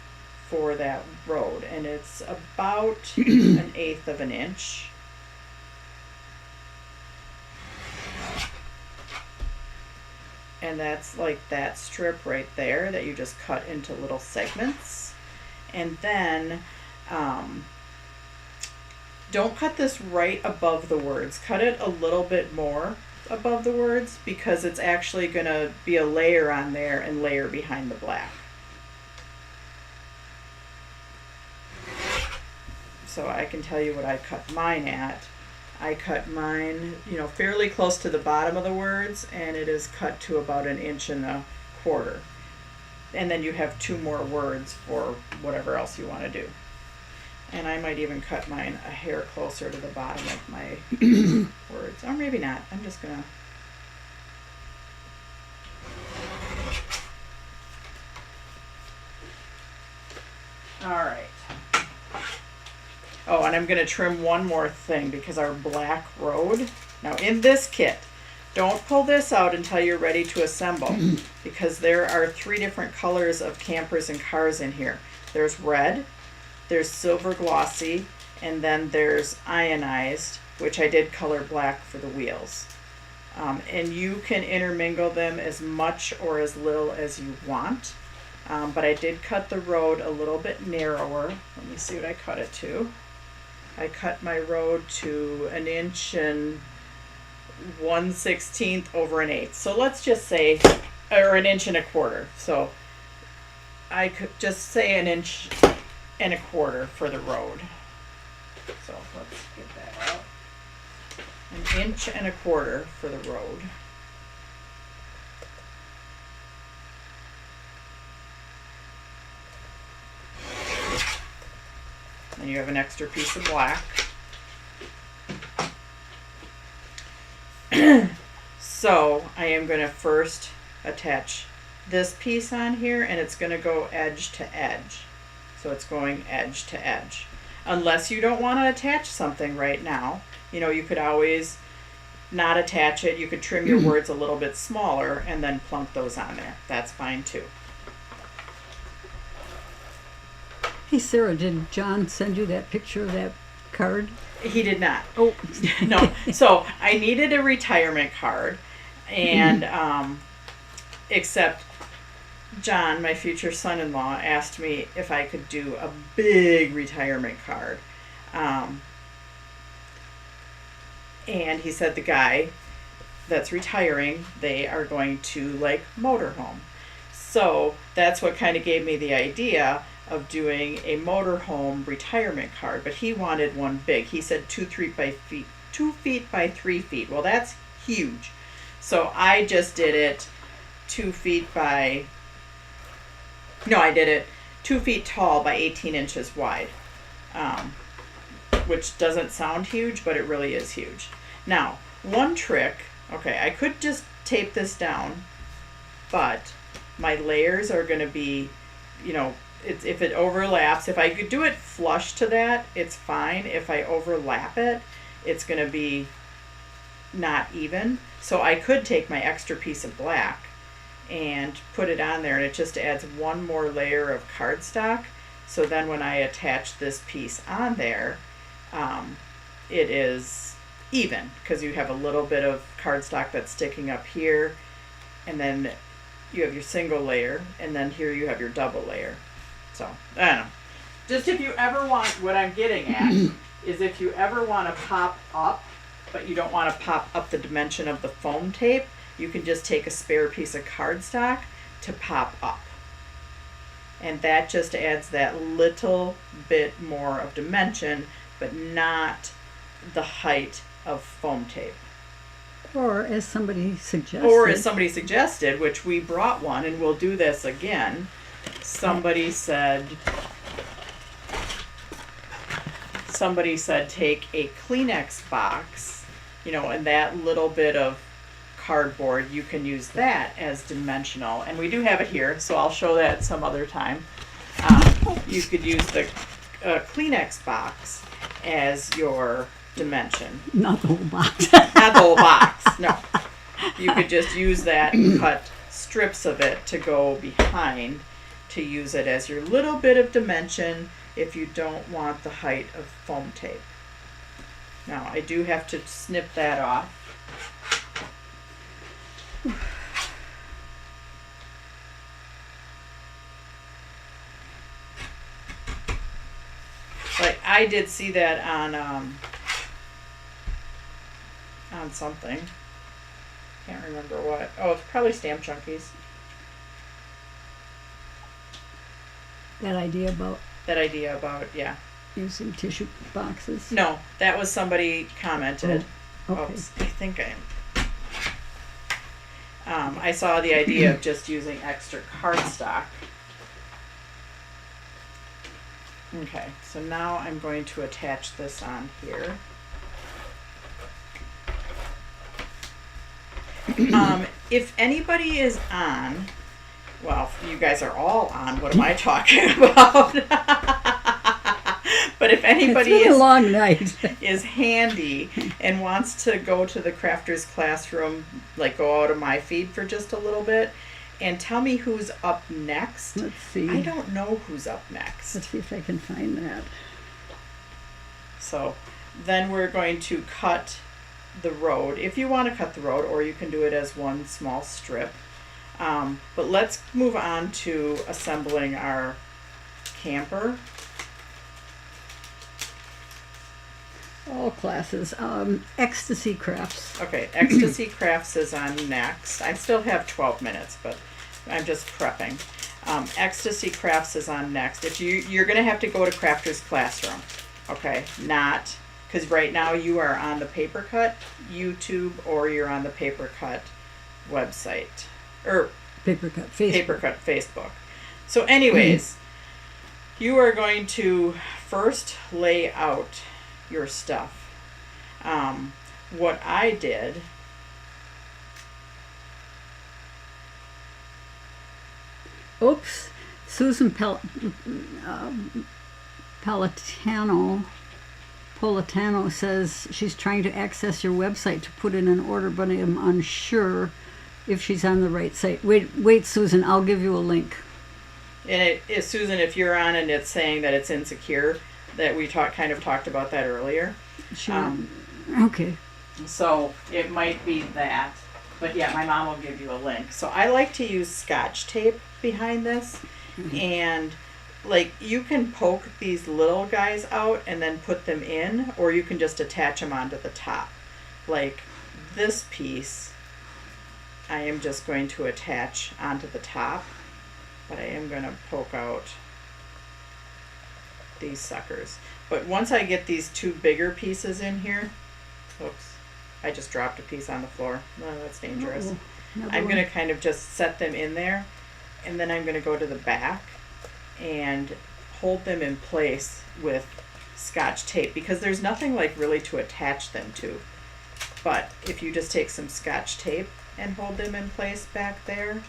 for that road, and it's about 1/8 of an inch. And that's like that strip right there that you just cut into little segments. And then don't cut this right above the words. Cut it a little bit more above the words, because it's actually going to be a layer on there and layer behind the black. So I can tell you what I cut mine at. I cut mine, fairly close to the bottom of the words, and it is cut to about 1.25 inches. And then you have 2 more words for whatever else you want to do. And I might even cut mine a hair closer to the bottom of my words. Or maybe not. I'm just going to... All right. Oh, and I'm going to trim one more thing, because our black road... Now, in this kit, don't pull this out until you're ready to assemble, because there are 3 different colors of campers and cars in here. There's red, there's silver glossy, and then there's ionized, which I did color black for the wheels. And you can intermingle them as much or as little as you want. But I did cut the road a little bit narrower. Let me see what I cut it to. I cut my road to 1 inch and 1/16 over an eighth. So let's just say, or an inch and a quarter. So I could just say an inch and a quarter for the road. So let's get that out. An inch and a quarter for the road. Then you have an extra piece of black. So I am going to first attach this piece on here, and it's going to go edge to edge. So it's going edge to edge. Unless you don't want to attach something right now, you know, you could always not attach it. You could trim your words a little bit smaller and then plunk those on there. That's fine too. Hey, Sarah, did John send you that picture of that card? He did not. Oh, No. So I needed a retirement card, and except John, my future son-in-law, asked me if I could do a big retirement card. And he said the guy that's retiring, they are going to like motorhome. So that's what kind of gave me the idea of doing a motorhome retirement card. But he wanted one big. He said 2 feet by 3 feet. Well, that's huge. So I just did it 2 feet by, no, I did it 2 feet tall by 18 inches wide, which doesn't sound huge, but it really is huge. Now, one trick, okay, I could just tape this down, but my layers are going to be, you know, if it overlaps, if I could do it flush to that, it's fine. If I overlap it, it's going to be not even. So I could take my extra piece of black and put it on there, and it just adds one more layer of cardstock. So then when I attach this piece on there, it is even, because you have a little bit of cardstock that's sticking up here, and then you have your single layer, and then here you have your double layer. So, I don't know. Just if you ever want, what I'm getting at is if you ever want to pop up, but you don't want to pop up the dimension of the foam tape, you can just take a spare piece of cardstock to pop up. And that just adds that little bit more of dimension, but not the height of foam tape. or as somebody suggested. Or as somebody suggested, which we brought one, and we'll do this again. Somebody said take a Kleenex box, you know, and that little bit of cardboard, you can use that as dimensional. And we do have it here, so I'll show that some other time. You could use the Kleenex box as your dimension. Not the whole box. Not the whole box, no. You could just use that and cut strips of it to go behind to use it as your little bit of dimension if you don't want the height of foam tape. Now, I do have to snip that off. Like, I did see that on something. Can't remember what. Oh, it's probably Stamp Junkies. That idea about Yeah. using tissue boxes. No, that was somebody commented. Oh, okay. Oops, I think I saw the idea of just using extra cardstock. Okay, so now I'm going to attach this on here. If anybody is on, well, you guys are all on, what am I talking about? But if anybody It's been a long night. is handy and wants to go to the Crafters Classroom, like go out of my feed for just a little bit and tell me who's up next. Let's see. I don't know who's up next. Let's see if I can find that. So then we're going to cut the road, if you want to cut the road, or you can do it as one small strip. But let's move on to assembling our camper. All classes. Ecstasy crafts. Okay, Ecstasy Crafts is on next. I still have 12 minutes, but I'm just prepping. Ecstasy Crafts is on next. If you're going to have to go to Crafter's Classroom, okay? Not, because right now you are on the Papercut YouTube or you're on the Papercut website. Or Papercut Facebook. Papercut Facebook. So anyways, you are going to first lay out your stuff. What I did, Oops. Susan Politano says she's trying to access your website to put in an order, but I am unsure if she's on the right site. Wait, Susan, I'll give you a link. and it is, Susan, if you're on and it's saying that it's insecure, that we kind of talked about that earlier. Sure. Okay. So it might be that, but yeah, my mom will give you a link. So I like to use Scotch tape behind this, and like you can poke these little guys out and then put them in, or you can just attach them onto the top. Like this piece, I am just going to attach onto the top, but I am going to poke out these suckers. But once I get these two bigger pieces in here, oops, I just dropped a piece on the floor. Oh, that's dangerous. I'm going to kind of just set them in there, and then I'm going to go to the back and hold them in place with Scotch tape, because there's nothing like really to attach them to. But if you just take some Scotch tape and hold them in place back there,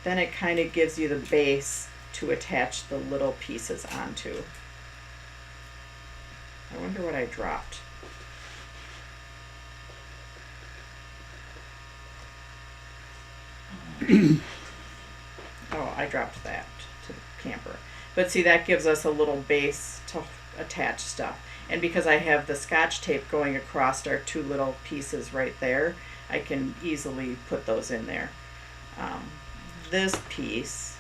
then it kind of gives you the base to attach the little pieces onto. I wonder what I dropped. Oh, I dropped that to the camper. But see, that gives us a little base to attach stuff. And because I have the Scotch tape going across our two little pieces right there, I can easily put those in there. This piece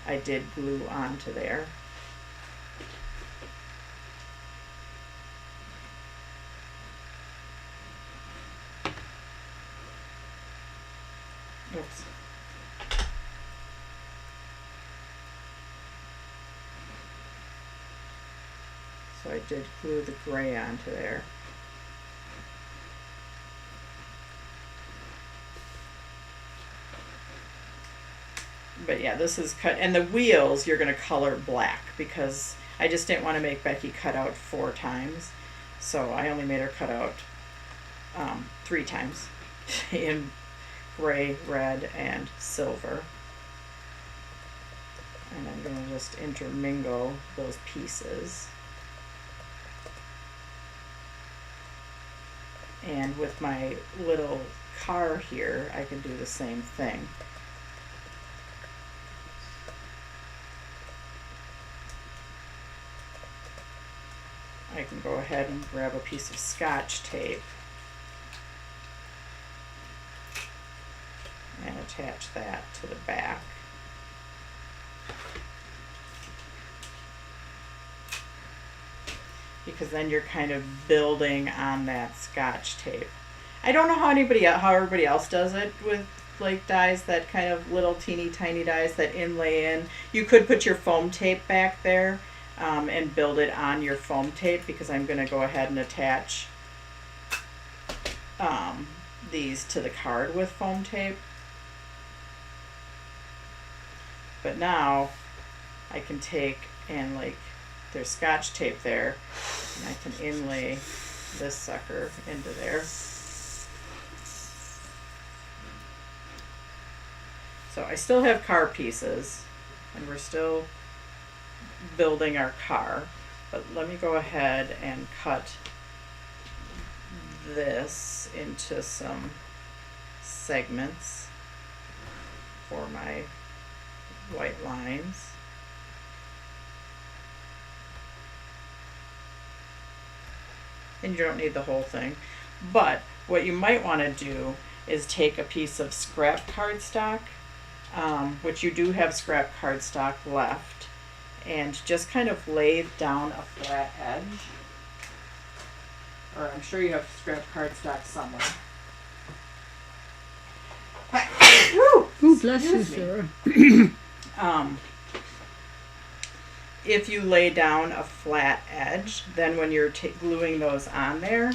I did glue onto there. Oops. So I did glue the gray onto there. But yeah, this is cut, and the wheels you're going to color black, because I just didn't want to make Becky cut out 4 times. So I only made her cut out 3 times in gray, red, and silver. And I'm going to just intermingle those pieces. And with my little car here, I can do the same thing. I can go ahead and grab a piece of Scotch tape and attach that to the back. Because then you're kind of building on that Scotch tape. I don't know how everybody else does it with like dies, that kind of little teeny tiny dies that inlay in. You could put your foam tape back there and build it on your foam tape, because I'm going to go ahead and attach these to the card with foam tape. But now I can take and like, there's Scotch tape there, and I can inlay this sucker into there. So I still have car pieces, and we're still building our car, but let me go ahead and cut this into some segments for my white lines. And you don't need the whole thing, but what you might want to do is take a piece of scrap cardstock, which you do have scrap cardstock left, and just kind of lay down a flat edge Or I'm sure you have scrap cardstock somewhere. Ooh, bless you, Excuse me. Sarah. If you lay down a flat edge, then when you're gluing those on there,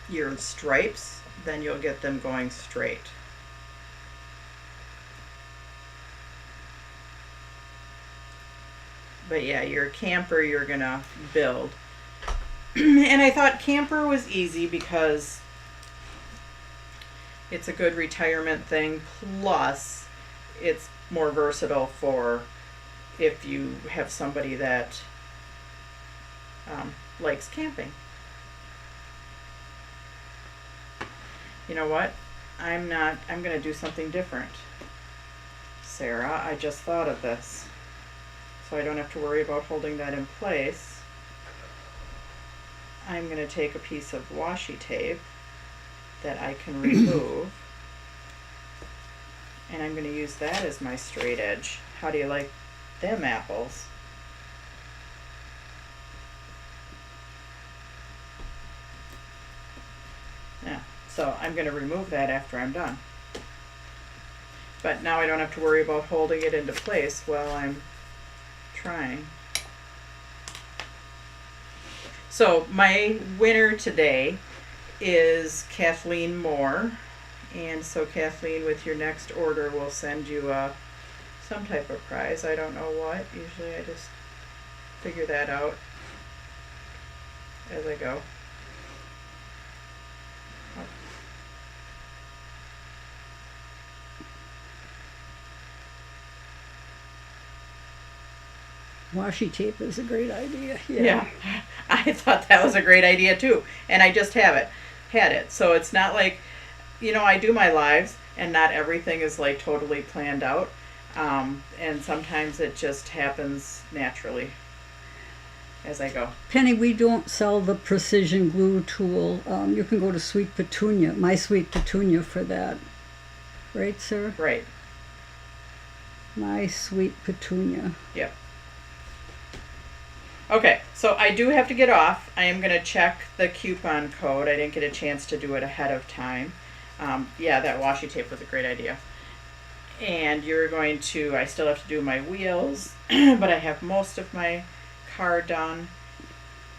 your stripes, then you'll get them going straight. But yeah, your camper you're gonna build. And I thought camper was easy because it's a good retirement thing, plus it's more versatile for if you have somebody that likes camping. You know what? I'm gonna do something different. Sarah, I just thought of this. So I don't have to worry about holding that in place. I'm gonna take a piece of washi tape that I can remove, and I'm gonna use that as my straight edge. How do you like them apples? Yeah, so I'm gonna remove that after I'm done. But now I don't have to worry about holding it into place while I'm trying. So my winner today is Kathleen Moore, and so Kathleen, with your next order, we'll send you some type of prize. I don't know what. Usually I just figure that out as I go. Washi tape is a great idea. Yeah, I thought that was a great idea too, and I just had it. So it's not like, I do my lives, and not everything is like totally planned out, and sometimes it just happens naturally as I go. Penny, we don't sell the precision glue tool. You can go to Sweet Petunia, My Sweet Petunia, for that. Right, Sarah? Right. My Sweet Petunia. Yep. Okay, so I do have to get off. I am going to check the coupon code. I didn't get a chance to do it ahead of time. Yeah, that washi tape was a great idea. And you're going to, I still have to do my wheels, but I have most of my car done.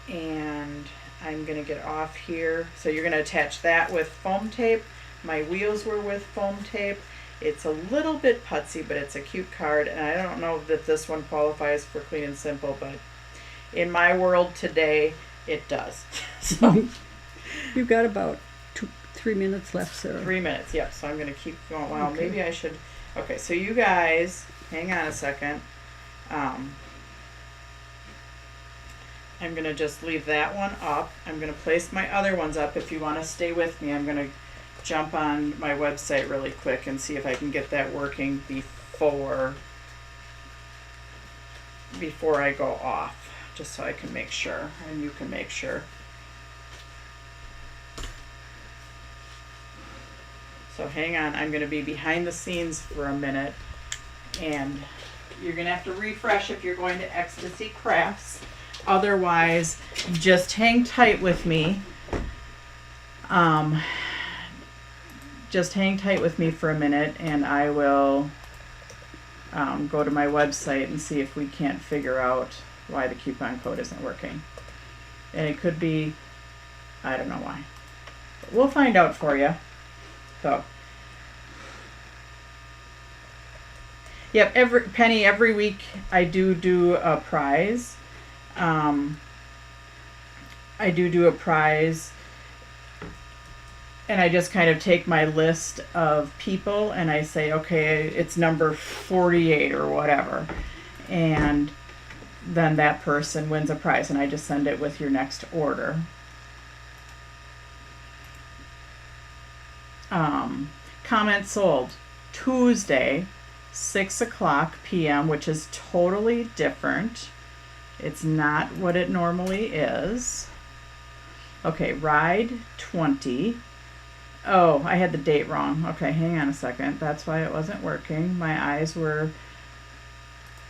And I'm going to get off here. So you're going to attach that with foam tape. My wheels were with foam tape. It's a little bit putsy, but it's a cute card. And I don't know that this one qualifies for Clean and Simple, but in my world today, it does. So You've got about 3 minutes left, Sarah. 3 minutes, yep. So I'm going to keep going. Well, Okay. maybe I should. Okay, so you guys, hang on a second. I'm going to just leave that one up. I'm going to place my other ones up. If you want to stay with me, I'm going to jump on my website really quick and see if I can get that working before I go off. Just so I can make sure, and you can make sure. So hang on, I'm going to be behind the scenes for a minute, and you're going to have to refresh if you're going to Ecstasy Crafts. Otherwise, just hang tight with me. Just hang tight with me for a minute, and I will go to my website and see if we can't figure out why the coupon code isn't working. And it could be, I don't know why. But we'll find out for you. So, yep, every week I do a prize. I do a prize, and I just kind of take my list of people and I say, okay, it's number 48 or whatever. And then that person wins a prize, and I just send it with your next order. Comment sold Tuesday, 6:00 p.m., which is totally different. It's not what it normally is. Okay, ride 20. Oh, I had the date wrong. Okay, hang on a second. That's why it wasn't working. My eyes were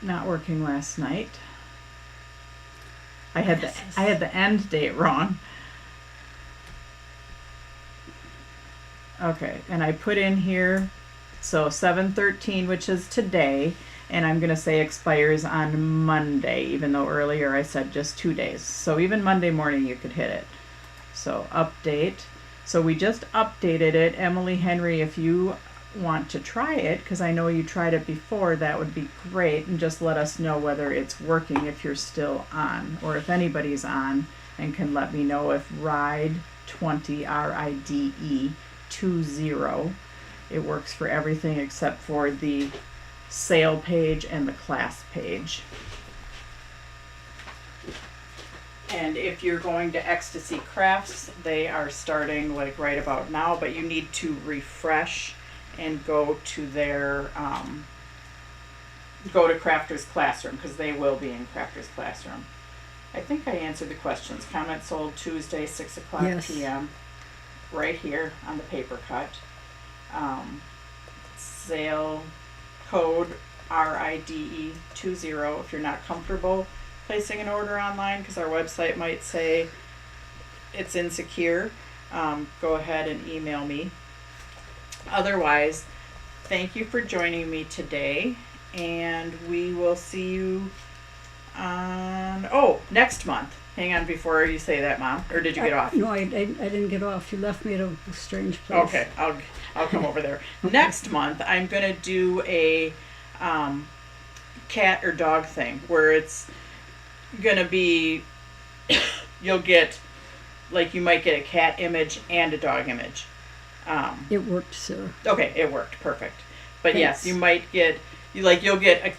not working last night. I had the end date wrong. Okay, and I put in here, so 7/13, which is today, and I'm gonna say expires on Monday, even though earlier I said just 2 days. So even Monday morning you could hit it. So update. So we just updated it. Emily Henry, if you want to try it, because I know you tried it before, that would be great, and just let us know whether it's working if you're still on, or if anybody's on, and can let me know if RIDE 20, RIDE 20, it works for everything except for the sale page and the class page. And if you're going to Ecstasy Crafts, they are starting like right about now, but you need to refresh and go to their go to Crafters Classroom, because they will be in Crafters Classroom. I think I answered the questions. Comment sold Tuesday, 6 o'clock Yes. p.m. right here on the paper cut. Sale code RIDE 20 if you're not comfortable placing an order online, because our website might say it's insecure. Go ahead and email me. Otherwise, thank you for joining me today, and we will see you on next month. Hang on before you say that, Mom, or did you get off? No, I didn't get off. You left me at a strange place. Okay, I'll come over there. Next month, I'm gonna do a cat or dog thing where it's gonna be you'll get, like, you might get a cat image and a dog image. It worked, Sarah. Okay, it worked perfect. But yes, Thanks. you might get you'll get a,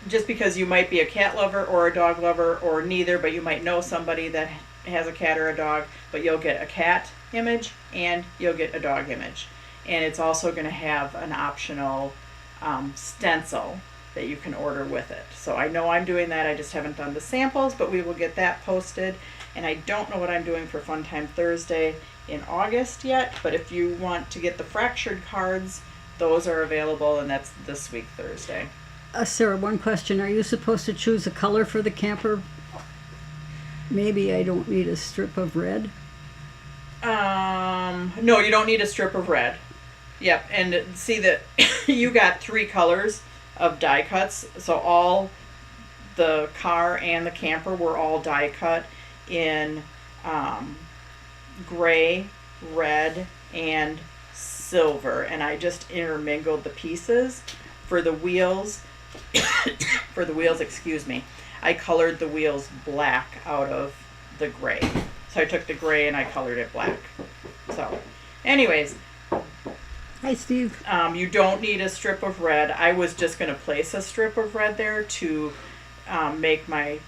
just because you might be a cat lover or a dog lover or neither, but you might know somebody that has a cat or a dog, but you'll get a cat image and you'll get a dog image. And it's also going to have an optional stencil that you can order with it. So I know I'm doing that. I just haven't done the samples, but we will get that posted. And I don't know what I'm doing for Fun Time Thursday in August yet, but if you want to get the fractured cards, those are available, and that's this week, Thursday. Sarah, one question. Are you supposed to choose a color for the camper? Maybe I don't need a strip of red. No, you don't need a strip of red. Yep, and see that you got 3 colors of die cuts, so all the car and the camper were all die cut in gray, red, and silver, and I just intermingled the pieces. For the wheels, excuse me, I colored the wheels black out of the gray. So I took the gray and I colored it black. So, anyways, Hi, Steve. you don't need a strip of red. I was just going to place a strip of red there to make my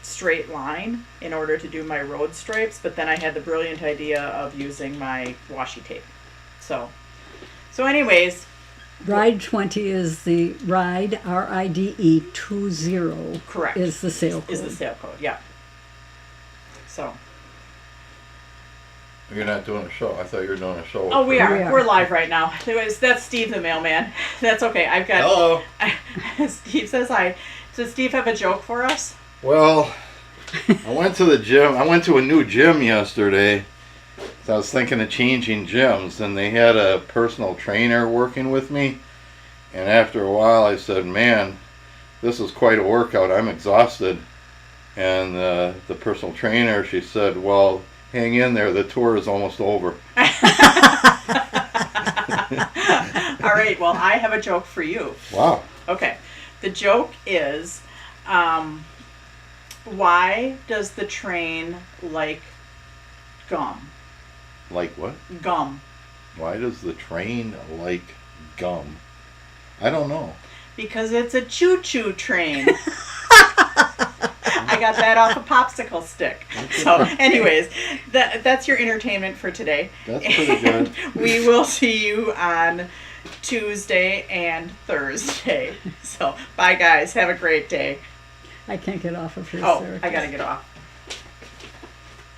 straight line in order to do my road stripes, but then I had the brilliant idea of using my washi tape. So anyways, RIDE 20 is the RIDE, RIDE 20. correct. Is the sale code. Is the sale code, yeah. So. You're not doing a show. I thought you were doing a show. Oh, we are. We are. We're live right now. Anyways, that's Steve the mailman. That's okay. I've got. Hello. Steve says hi. Does Steve have a joke for us? Well, I went to the gym. I went to a new gym yesterday. So I was thinking of changing gyms, and they had a personal trainer working with me. And after a while, I said, "Man, this is quite a workout. I'm exhausted." And the personal trainer, she said, "Well, hang in there. The tour is almost over." All right. Well, I have a joke for you. Wow. Okay. The joke is, why does the train like gum? Like what? Gum. Why does the train like gum? I don't know. Because it's a choo-choo train. I got that off a popsicle stick. So, anyways, that's your entertainment for today. That's pretty good. We will see you on Tuesday and Thursday. So, bye, guys. Have a great day. I can't get off of here, Oh, Sarah. I gotta get off.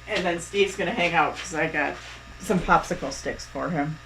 And then Steve's gonna hang out because I got some popsicle sticks for him.